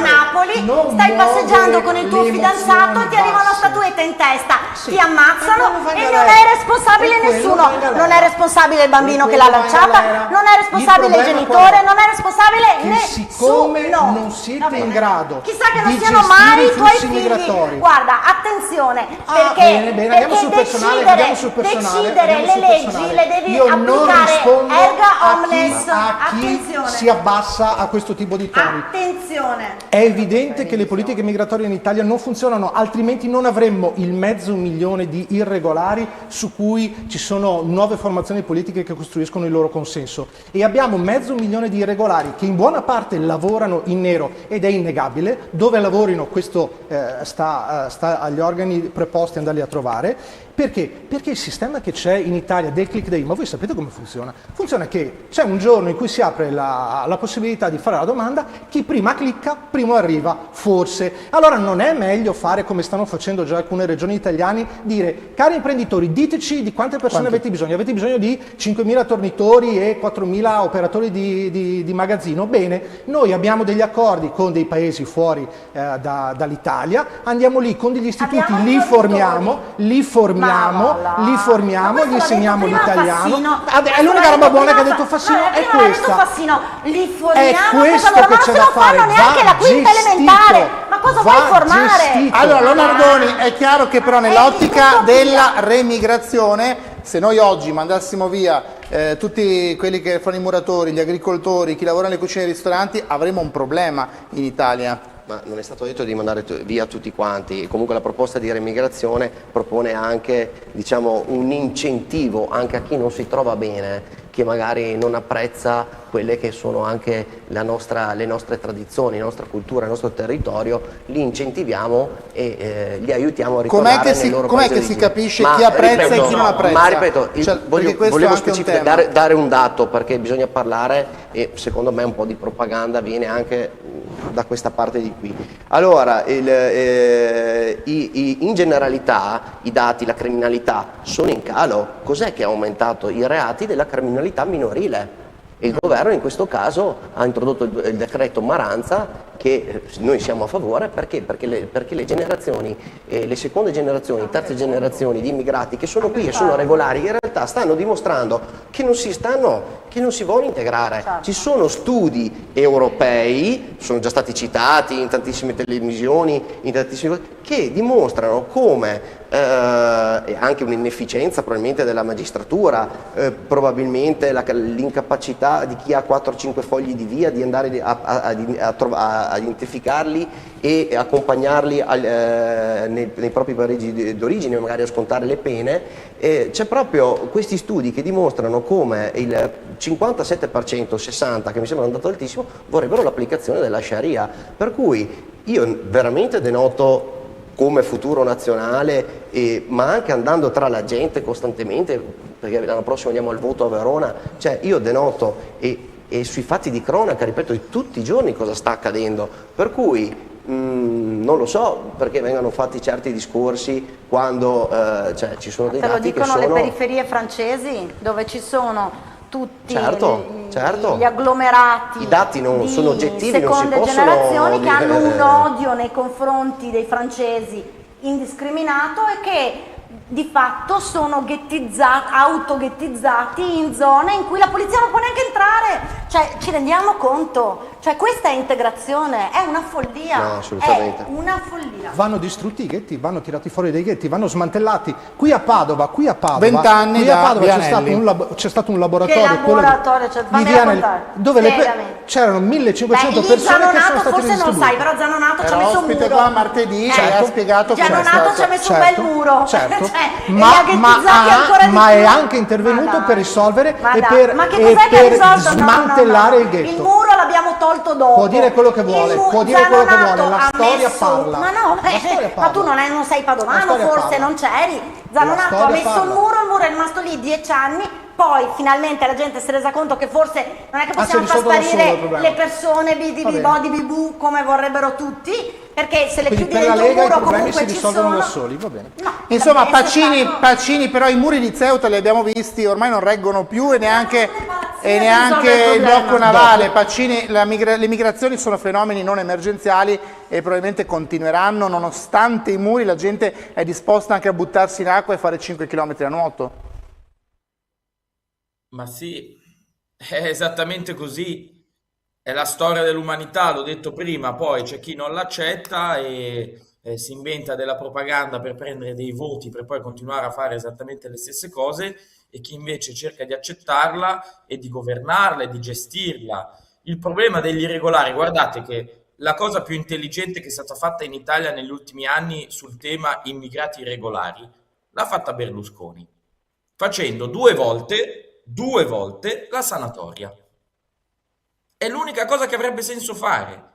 Napoli, stai passeggiando con il tuo fidanzato e ti arriva una statuetta in testa, ti ammazzano e non è responsabile nessuno. Non è responsabile il bambino che l'ha lanciata, non è responsabile il genitore, non è responsabile nessuno. Siccome non siete in grado chissà che non di siano mai i tuoi flussi figli. migratori. Guarda, attenzione, perché andiamo sul personale, decidere le leggi le devi applicare erga omnes. A chi si abbassa a questo tipo di toni. Attenzione. È evidente che le politiche migratorie in Italia non funzionano, altrimenti non avremmo il 500.000 di irregolari su cui ci sono nuove formazioni politiche che costruiscono il loro consenso. E abbiamo 500.000 di irregolari che in buona parte lavorano in nero, ed è innegabile. Dove lavorino questo sta agli organi preposti andarli a trovare. Perché? Perché il sistema che c'è in Italia del click day, ma voi sapete come funziona? Funziona che c'è un giorno in cui si apre la possibilità di fare la domanda, chi prima clicca, primo arriva, forse. Allora non è meglio fare come stanno facendo già alcune regioni italiane, dire, cari imprenditori, diteci di quante persone avete bisogno. Avete bisogno di 5.000 tornitori e 4.000 operatori di magazzino? Bene, noi abbiamo degli accordi con dei paesi fuori dall'Italia, andiamo lì con degli istituti, li formiamo, gli insegniamo l'italiano. È l'unica roba buona che ha detto Fassino, è questa. Li formiamo, è questo che c'è da fare. Non neanche la quinta elementare. Ma cosa vuoi formare? Allora, Lonardoni, è chiaro che però nell'ottica della remigrazione, se noi oggi mandassimo via tutti quelli che fanno i muratori, gli agricoltori, chi lavora nelle cucine e nei ristoranti, avremo un problema in Italia. Ma non è stato detto di mandare via tutti quanti, e comunque la proposta di remigrazione propone anche, diciamo, un incentivo anche a chi non si trova bene, che magari non apprezza quelle che sono anche le nostre tradizioni, la nostra cultura, il nostro territorio, li incentiviamo e li aiutiamo a ritornare nel loro paese. Com'è che si capisce chi apprezza e chi non apprezza? Ma ripeto, volevo specificare, dare un dato, perché bisogna parlare, e secondo me un po' di propaganda viene anche da questa parte di qui. Allora, in generalità i dati, la criminalità sono in calo. Cos'è che ha aumentato? I reati della criminalità minorile. Il governo in questo caso ha introdotto il decreto Maranza, che noi siamo a favore, perché le generazioni, le seconde generazioni, terze generazioni di immigrati che sono qui e sono regolari, in realtà stanno dimostrando che non si vogliono integrare. Ci sono studi europei, sono già stati citati in tantissime televisioni, che dimostrano come anche un'inefficienza probabilmente della magistratura, probabilmente l'incapacità di chi ha 4-5 fogli di via di andare a identificarli e accompagnarli nei propri paesi d'origine, magari a scontare le pene. C'è proprio questi studi che dimostrano come il 57%, 60%, che mi sembra un dato altissimo, vorrebbero l'applicazione della Sharia. Per cui io veramente denoto, come futuro nazionale, ma anche andando tra la gente costantemente, perché l'anno prossimo andiamo al voto a Verona, cioè io denoto e sui fatti di cronaca, ripeto, di tutti i giorni cosa sta accadendo, per cui non lo so perché vengano fatti certi discorsi quando ci sono dei dati che sono... Te lo dicono le periferie francesi, dove ci sono tutti certo. gli agglomerati, i dati non sono oggettivi, non si seconde possono generazioni che hanno un odio nei confronti dei francesi indiscriminato e che di fatto sono autoghettizzati in zone in cui la polizia non può neanche entrare, cioè ci rendiamo conto? Cioè questa è integrazione, è una follia. No, assolutamente. È una follia. Vanno distrutti i ghetti, vanno tirati fuori dai ghetti, vanno smantellati. Qui a Padova, 20 anni qui a da Padova Vianelli. c'è stato un laboratorio. Che laboratorio? Cioè, fammi raccontare. Dove c'erano 1500 Lì persone che sono Zanonato, state forse non sai, però Zanonato ci ha Era messo un ospite muro. qua martedì e ha spiegato come è Zanonato ci ha stato. messo un bel muro. Certo, Cioè, e li ha ghettizzati ancora di ma è più. anche intervenuto Ma dai. per risolvere Ma e dai. per, Ma che e cos'è che ha per risolto? smantellare No. il ghetto. Il muro l'abbiamo tolto dopo. Può dire quello che vuole, può dire quello che vuole, la storia parla. Ma no, La storia ma tu parla. non sei La padovano, storia forse parla. non c'eri. Zanonato ha storia messo parla. il muro è rimasto lì 10 anni. Poi finalmente la gente si è resa conto che forse non è che possiamo si è far risolto da solo il sparire problema. le persone bidi bibù come vorrebbero tutti, perché se le Quindi chiudi per la dentro un Lega i muro problemi si comunque ci risolvono sono. da soli, va bene. No, Insomma, è stato- Pacini, però i muri di Ceuta li abbiamo visti, ormai non reggono più e neanche risolve il il problema. blocco navale. Pacini, le migrazioni sono fenomeni non emergenziali e probabilmente continueranno, nonostante i muri, la gente è disposta anche a buttarsi in acqua e fare 5 km a nuoto. Ma sì, è esattamente così. È la storia dell'umanità, l'ho detto prima, poi c'è chi non l'accetta e si inventa della propaganda per prendere dei voti per poi continuare a fare esattamente le stesse cose e chi invece cerca di accettarla e di governarla e di gestirla. Il problema degli irregolari, guardate che la cosa più intelligente che è stata fatta in Italia negli ultimi anni sul tema immigrati irregolari l'ha fatta Berlusconi, facendo due volte la sanatoria. È l'unica cosa che avrebbe senso fare.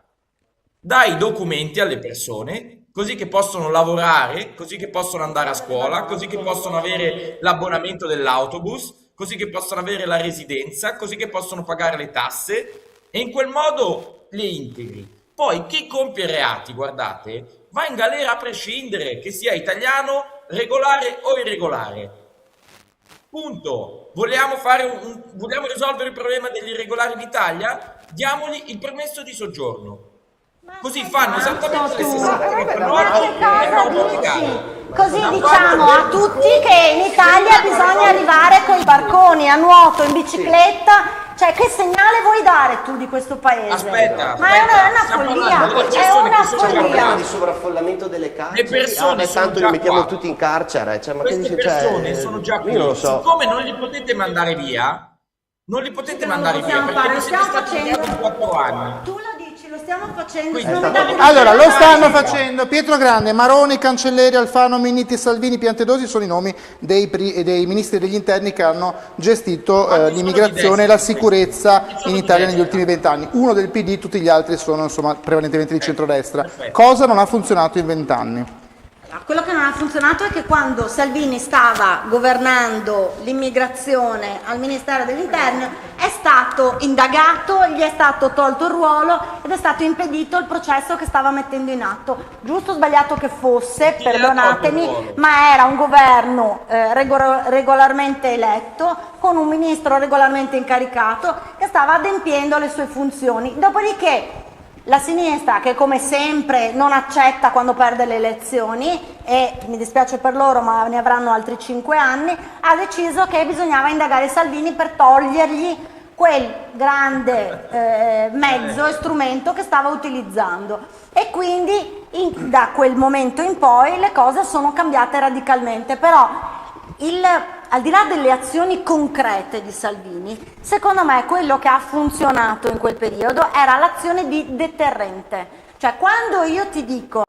Dai i documenti alle persone, così che possono lavorare, così che possono andare a scuola, così che possono avere l'abbonamento dell'autobus, così che possono avere la residenza, così che possono pagare le tasse e in quel modo li integri. Poi chi compie reati, guardate, va in galera a prescindere, che sia italiano, regolare o irregolare. Punto. Vogliamo risolvere il problema degli irregolari d'Italia? Diamogli il permesso di soggiorno. Così fanno esattamente le stesse cose che fanno Ma oggi che e cosa non dici? legale. Così Da diciamo parte a tutti che in Italia bisogna arrivare con i barconi, a nuoto, in bicicletta. Cioè, che segnale vuoi dare tu di questo paese? Aspetta, Ma è una stiamo follia, parlando delle è persone una che sono C'è un problema follia. di sovraffollamento delle carceri. Le persone sono tanto già li mettiamo qua. tutti in carcere. Cioè, ma che Queste dice? persone sono già qui. Io non lo so. Siccome non li potete mandare via, perché Lo non stiamo siete stati facendo. via per 4 anni. Tu lo dici, lo stiamo facendo. Quindi sono è stato- dati- Allora, lo stanno facendo Pietro Grande, Maroni, Cancelleri, Alfano, Minniti, Salvini, Piantedosi sono i nomi dei ministri degli interni che hanno gestito Quanti sono l'immigrazione di e la destra sicurezza questi? Sono in di Italia negli destra. ultimi 20 anni. Uno del PD, tutti gli altri sono insomma prevalentemente di centrodestra. perfetto. Cosa non ha funzionato in 20 anni? Quello che non ha funzionato è che quando Salvini stava governando l'immigrazione al Ministero dell'Interno è stato indagato, gli è stato tolto il ruolo ed è stato impedito il processo che stava mettendo in atto. Giusto o sbagliato che fosse, Chi gli ha tolto il perdonatemi, ruolo? ma era un governo regolarmente eletto, con un ministro regolarmente incaricato che stava adempiendo le sue funzioni. Dopodiché la sinistra, che come sempre non accetta quando perde le elezioni, e mi dispiace per loro ma ne avranno altri 5 anni, ha deciso che bisognava indagare Salvini per togliergli quel grande mezzo e strumento che stava utilizzando. E quindi da quel momento in poi le cose sono cambiate radicalmente. Però al di là delle azioni concrete di Salvini, secondo me quello che ha funzionato in quel periodo era l'azione di deterrente. Cioè, quando io ti dico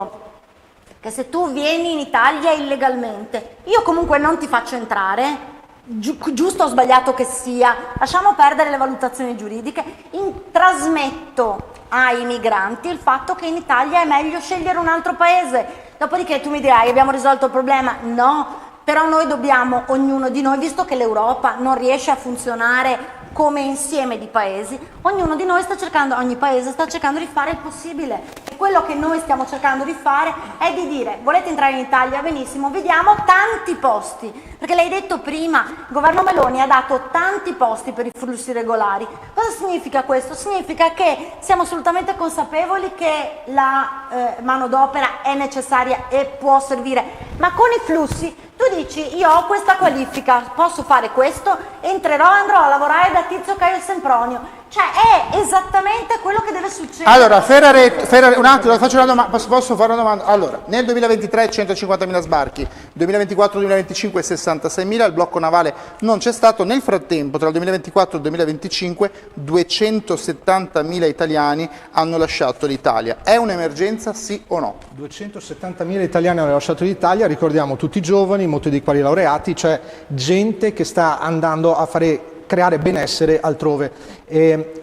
che se tu vieni in Italia illegalmente, io comunque non ti faccio entrare, giusto o sbagliato che sia, lasciamo perdere le valutazioni giuridiche, trasmetto ai migranti il fatto che in Italia è meglio scegliere un altro paese. Dopodiché tu mi dirai, abbiamo risolto il problema? No. Però noi dobbiamo, ognuno di noi, visto che l'Europa non riesce a funzionare come insieme di paesi, ogni paese sta cercando di fare il possibile. E quello che noi stiamo cercando di fare è di dire: volete entrare in Italia? Benissimo, vi diamo tanti posti. Perché l'hai detto prima, il governo Meloni ha dato tanti posti per i flussi regolari. Cosa significa questo? Significa che siamo assolutamente consapevoli che la manodopera è necessaria e può servire, ma con i flussi Tu dici, io ho questa qualifica, posso fare questo, entrerò e andrò a lavorare da Tizio Caio Sempronio. Cioè è esattamente quello che deve succedere. Allora, un attimo, faccio una domanda, posso fare una domanda? Allora, nel 2023 150.000 sbarchi, 2024-2025 66.000, il blocco navale non c'è stato, nel frattempo tra il 2024 e il 2025 270.000 italiani hanno lasciato l'Italia. È un'emergenza sì o no? 270.000 italiani hanno lasciato l'Italia, ricordiamo tutti i giovani, molti dei quali laureati, cioè gente che sta andando a creare benessere altrove.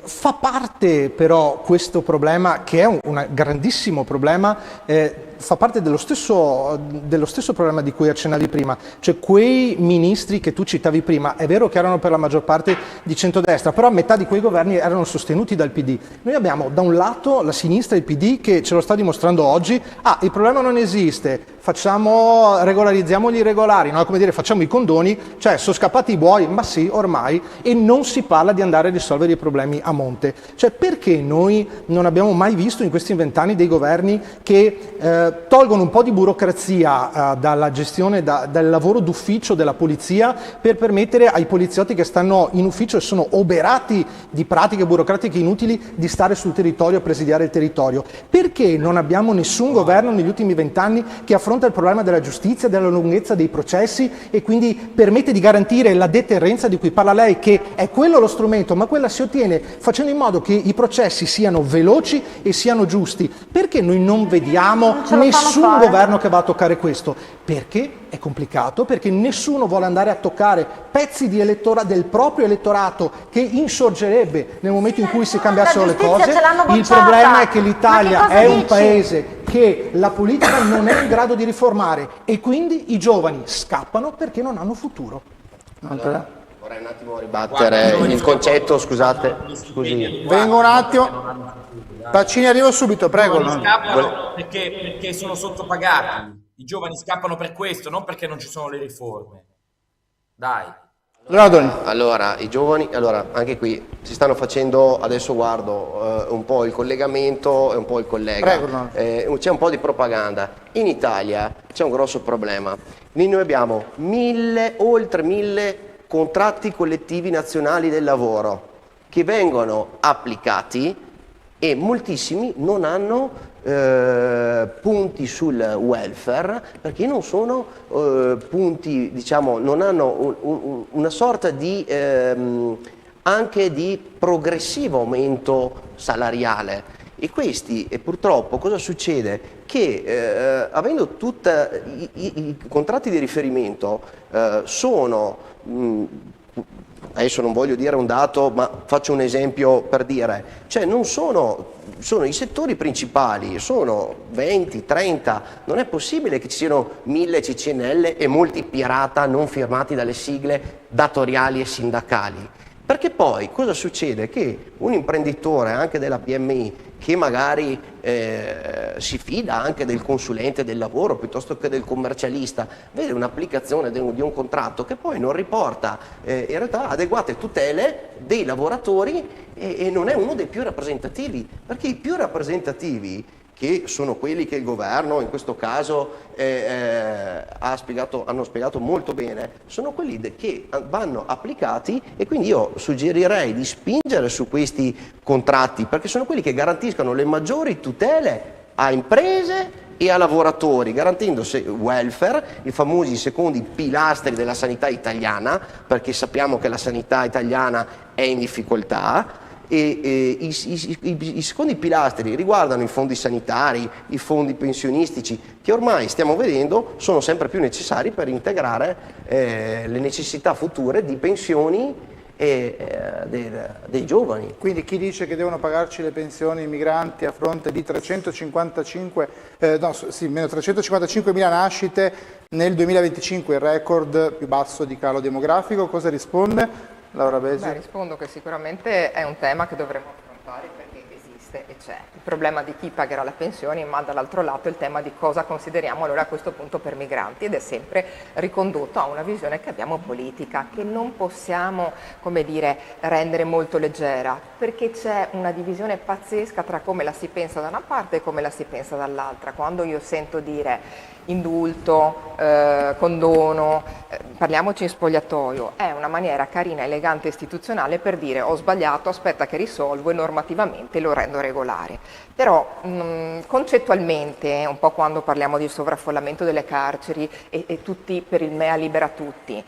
Fa parte però questo problema, che è un grandissimo problema, fa parte dello stesso problema di cui accennavi prima, cioè quei ministri che tu citavi prima, è vero che erano per la maggior parte di centrodestra, però metà di quei governi erano sostenuti dal PD. Noi abbiamo da un lato la sinistra, il PD, che ce lo sta dimostrando oggi, il problema non esiste, regolarizziamo gli irregolari, no? Come dire, facciamo i condoni, cioè sono scappati i buoi, ma sì, ormai, e non si parla di andare a risolvere i problemi a monte. Cioè perché noi non abbiamo mai visto in questi 20 anni dei governi che tolgono un po' di burocrazia dalla gestione, dal lavoro d'ufficio della polizia, per permettere ai poliziotti che stanno in ufficio e sono oberati di pratiche burocratiche inutili di stare sul territorio a presidiare il territorio? Perché non abbiamo nessun governo negli ultimi 20 anni che affronta il problema della giustizia, della lunghezza dei processi e quindi permette di garantire la deterrenza di cui parla lei, che è quello lo strumento, ma quella si ottiene facendo in modo che i processi siano veloci e siano giusti? Perché noi non vediamo nessun governo che va a toccare questo? Perché è complicato, perché nessuno vuole andare a toccare pezzi di del proprio elettorato che insorgerebbe nel momento in cui si cambiassero le cose. Il problema è che l'Italia è un paese che la politica non è in grado di riformare e quindi i giovani scappano perché non hanno futuro. Allora, vorrei un attimo ribattere il concetto, scusi. Vengo un attimo. Pacini, arrivo subito, prego. I giovani scappano perché sono sottopagati. I giovani scappano per questo, non perché non ci sono le riforme. Dai. Allora, i giovani, anche qui si stanno facendo, adesso guardo un po' il collegamento e un po' il collega. Prego, c'è un po' di propaganda. In Italia c'è un grosso problema. Noi abbiamo oltre 1000 contratti collettivi nazionali del lavoro che vengono applicati e moltissimi non hanno punti sul welfare, perché non sono punti, diciamo, non hanno una sorta di anche di progressivo aumento salariale. E questi, e purtroppo, cosa succede? Che avendo tutti i contratti di riferimento sono, adesso non voglio dire un dato, ma faccio un esempio per dire, cioè non sono i settori principali, sono 20, 30, non è possibile che ci siano 1000 CCNL e molti pirata non firmati dalle sigle datoriali e sindacali. Perché poi cosa succede? Che un imprenditore anche della PMI che magari si fida anche del consulente del lavoro piuttosto che del commercialista, vede un'applicazione di un contratto che poi non riporta in realtà adeguate tutele dei lavoratori e non è uno dei più rappresentativi, perché i più rappresentativi, che sono quelli che il governo in questo caso hanno spiegato molto bene, sono quelli che vanno applicati, e quindi io suggerirei di spingere su questi contratti perché sono quelli che garantiscono le maggiori tutele a imprese e a lavoratori, garantendo welfare, i famosi secondi pilastri della sanità italiana, perché sappiamo che la sanità italiana è in difficoltà. E i secondi pilastri riguardano i fondi sanitari, i fondi pensionistici, che ormai stiamo vedendo sono sempre più necessari per integrare le necessità future di pensioni dei giovani. Quindi chi dice che devono pagarci le pensioni i migranti a fronte di 355.000 nascite nel 2025, il record più basso di calo demografico, cosa risponde? Laura Besi. Rispondo che sicuramente è un tema che dovremmo affrontare, perché esiste e c'è. Il problema di chi pagherà la pensione, ma dall'altro lato il tema di cosa consideriamo allora a questo punto per migranti, ed è sempre ricondotto a una visione che abbiamo politica, che non possiamo, come dire, rendere molto leggera, perché c'è una divisione pazzesca tra come la si pensa da una parte e come la si pensa dall'altra. Quando io sento dire indulto, condono, parliamoci in spogliatoio, è una maniera carina, elegante, istituzionale per dire ho sbagliato, aspetta che risolvo e normativamente lo rendo regolare. Però concettualmente, un po' quando parliamo di sovraffollamento delle carceri e tutti per il mea libera tutti,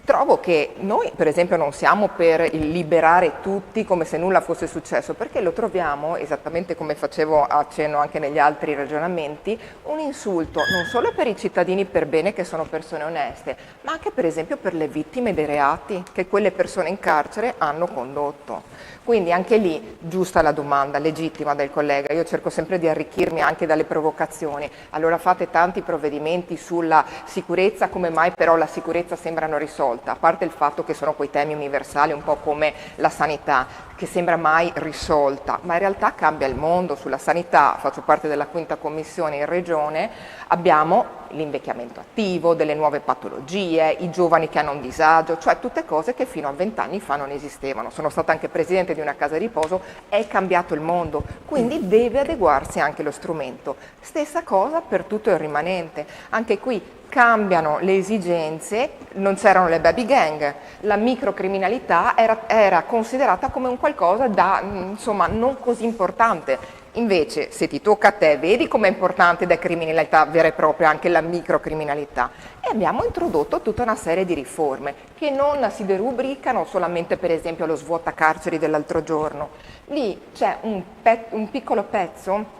trovo che noi per esempio non siamo per il liberare tutti come se nulla fosse successo, perché lo troviamo, esattamente come facevo accenno anche negli altri ragionamenti, un insulto non solo per i cittadini per bene che sono persone oneste, ma anche per esempio per le vittime dei reati che quelle persone in carcere hanno condotto. Quindi anche lì giusta la domanda, legittima del collega, io cerco sempre di arricchirmi anche dalle provocazioni. Allora fate tanti provvedimenti sulla sicurezza, come mai però la sicurezza sembra non risolta, a parte il fatto che sono quei temi universali un po' come la sanità, che sembra mai risolta, ma in realtà cambia il mondo. Sulla sanità, faccio parte della 5ª commissione in regione, abbiamo l'invecchiamento attivo, delle nuove patologie, i giovani che hanno un disagio, cioè tutte cose che fino a 20 anni fa non esistevano. Sono stata anche presidente di una casa di riposo, è cambiato il mondo, quindi deve adeguarsi anche lo strumento. Stessa cosa per tutto il rimanente, anche qui cambiano le esigenze, non c'erano le baby gang, la microcriminalità era considerata come un qualcosa da, insomma, non così importante. Invece, se ti tocca a te, vedi com'è importante da criminalità vera e propria anche la microcriminalità. E abbiamo introdotto tutta una serie di riforme che non si derubricano solamente per esempio allo svuotacarceri dell'altro giorno. Lì c'è un piccolo pezzo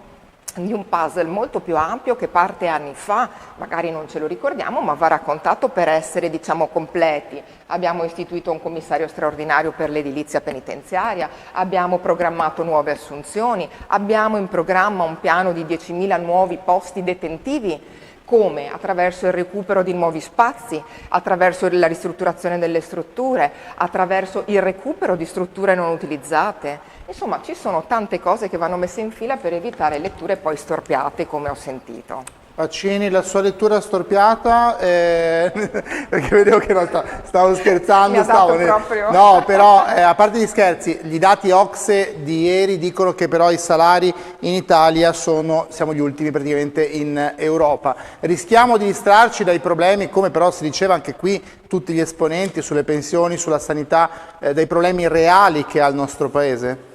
di un puzzle molto più ampio che parte anni fa, magari non ce lo ricordiamo, ma va raccontato per essere, diciamo, completi. Abbiamo istituito un commissario straordinario per l'edilizia penitenziaria, abbiamo programmato nuove assunzioni, abbiamo in programma un piano di 10.000 nuovi posti detentivi. Come? Attraverso il recupero di nuovi spazi, attraverso la ristrutturazione delle strutture, attraverso il recupero di strutture non utilizzate. Insomma, ci sono tante cose che vanno messe in fila per evitare letture poi storpiate, come ho sentito. Pacini, la sua lettura storpiata, perché vedevo che non stavo scherzando. Mi ha dato proprio. No, però a parte gli scherzi, gli dati OCSE di ieri dicono che però i salari in Italia siamo gli ultimi praticamente in Europa. Rischiamo di distrarci dai problemi, come però si diceva anche qui, tutti gli esponenti sulle pensioni, sulla sanità, dai problemi reali che ha il nostro Paese?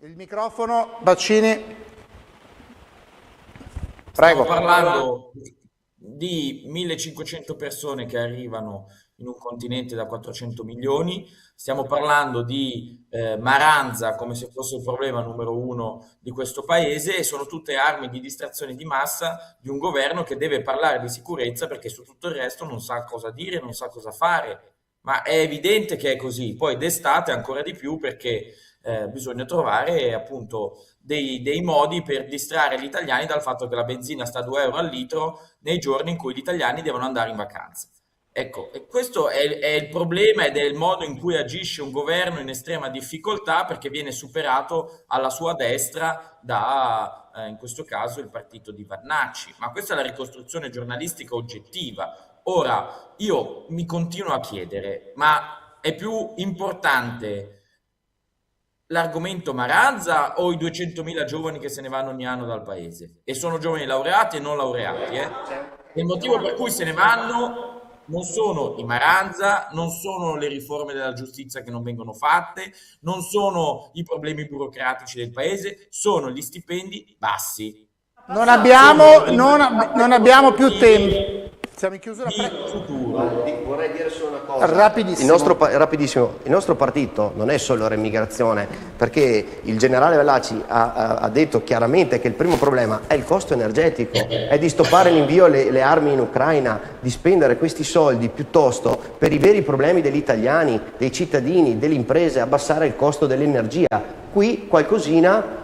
Il microfono, Baccini. Prego. Stiamo parlando di 1500 persone che arrivano in un continente da 400 milioni, stiamo parlando di Maranza come se fosse il problema numero 1 di questo paese, e sono tutte armi di distrazione di massa di un governo che deve parlare di sicurezza perché su tutto il resto non sa cosa dire, non sa cosa fare, ma è evidente che è così. Poi d'estate ancora di più, perché bisogna trovare appunto dei modi per distrarre gli italiani dal fatto che la benzina sta a 2 euro al litro nei giorni in cui gli italiani devono andare in vacanza. Ecco, e questo è il problema ed è il modo in cui agisce un governo in estrema difficoltà, perché viene superato alla sua destra da, in questo caso, il partito di Vannacci. Ma questa è la ricostruzione giornalistica oggettiva. Ora, io mi continuo a chiedere, ma è più importante l'argomento Maranza o i 200.000 giovani che se ne vanno ogni anno dal paese? E sono giovani laureati e non laureati, Il motivo per cui se ne vanno non sono i Maranza, non sono le riforme della giustizia che non vengono fatte, non sono i problemi burocratici del paese, sono gli stipendi bassi. Non abbiamo più tempo. Siamo in chiusura. Vorrei dire solo una cosa. Rapidissimo. Il nostro partito non è solo l'emigrazione, perché il generale Vannacci ha detto chiaramente che il primo problema è il costo energetico, è di stoppare l'invio le armi in Ucraina, di spendere questi soldi piuttosto per i veri problemi degli italiani, dei cittadini, delle imprese, abbassare il costo dell'energia. Qui qualcosina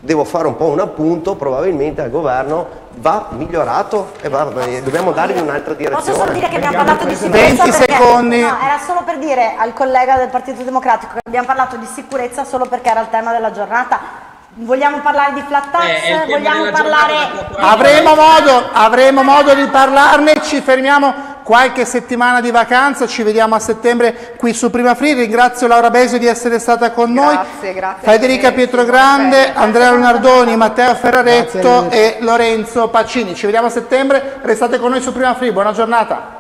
devo fare un po' un appunto, probabilmente al governo va migliorato e dobbiamo dargli un'altra direzione. Posso solo dire che abbiamo parlato di sicurezza? 20 secondi. No, era solo per dire al collega del Partito Democratico che abbiamo parlato di sicurezza solo perché era il tema della giornata. Vogliamo parlare di flat tax? Vogliamo parlare... Avremo modo di parlarne, ci fermiamo qualche settimana di vacanza, ci vediamo a settembre qui su Prima Free. Ringrazio Laura Besio di essere stata con noi, Grazie. Federica Pietrogrande, Andrea Lunardoni, Matteo Ferraretto e Lorenzo Pacini. Ci vediamo a settembre, restate con noi su Prima Free, buona giornata.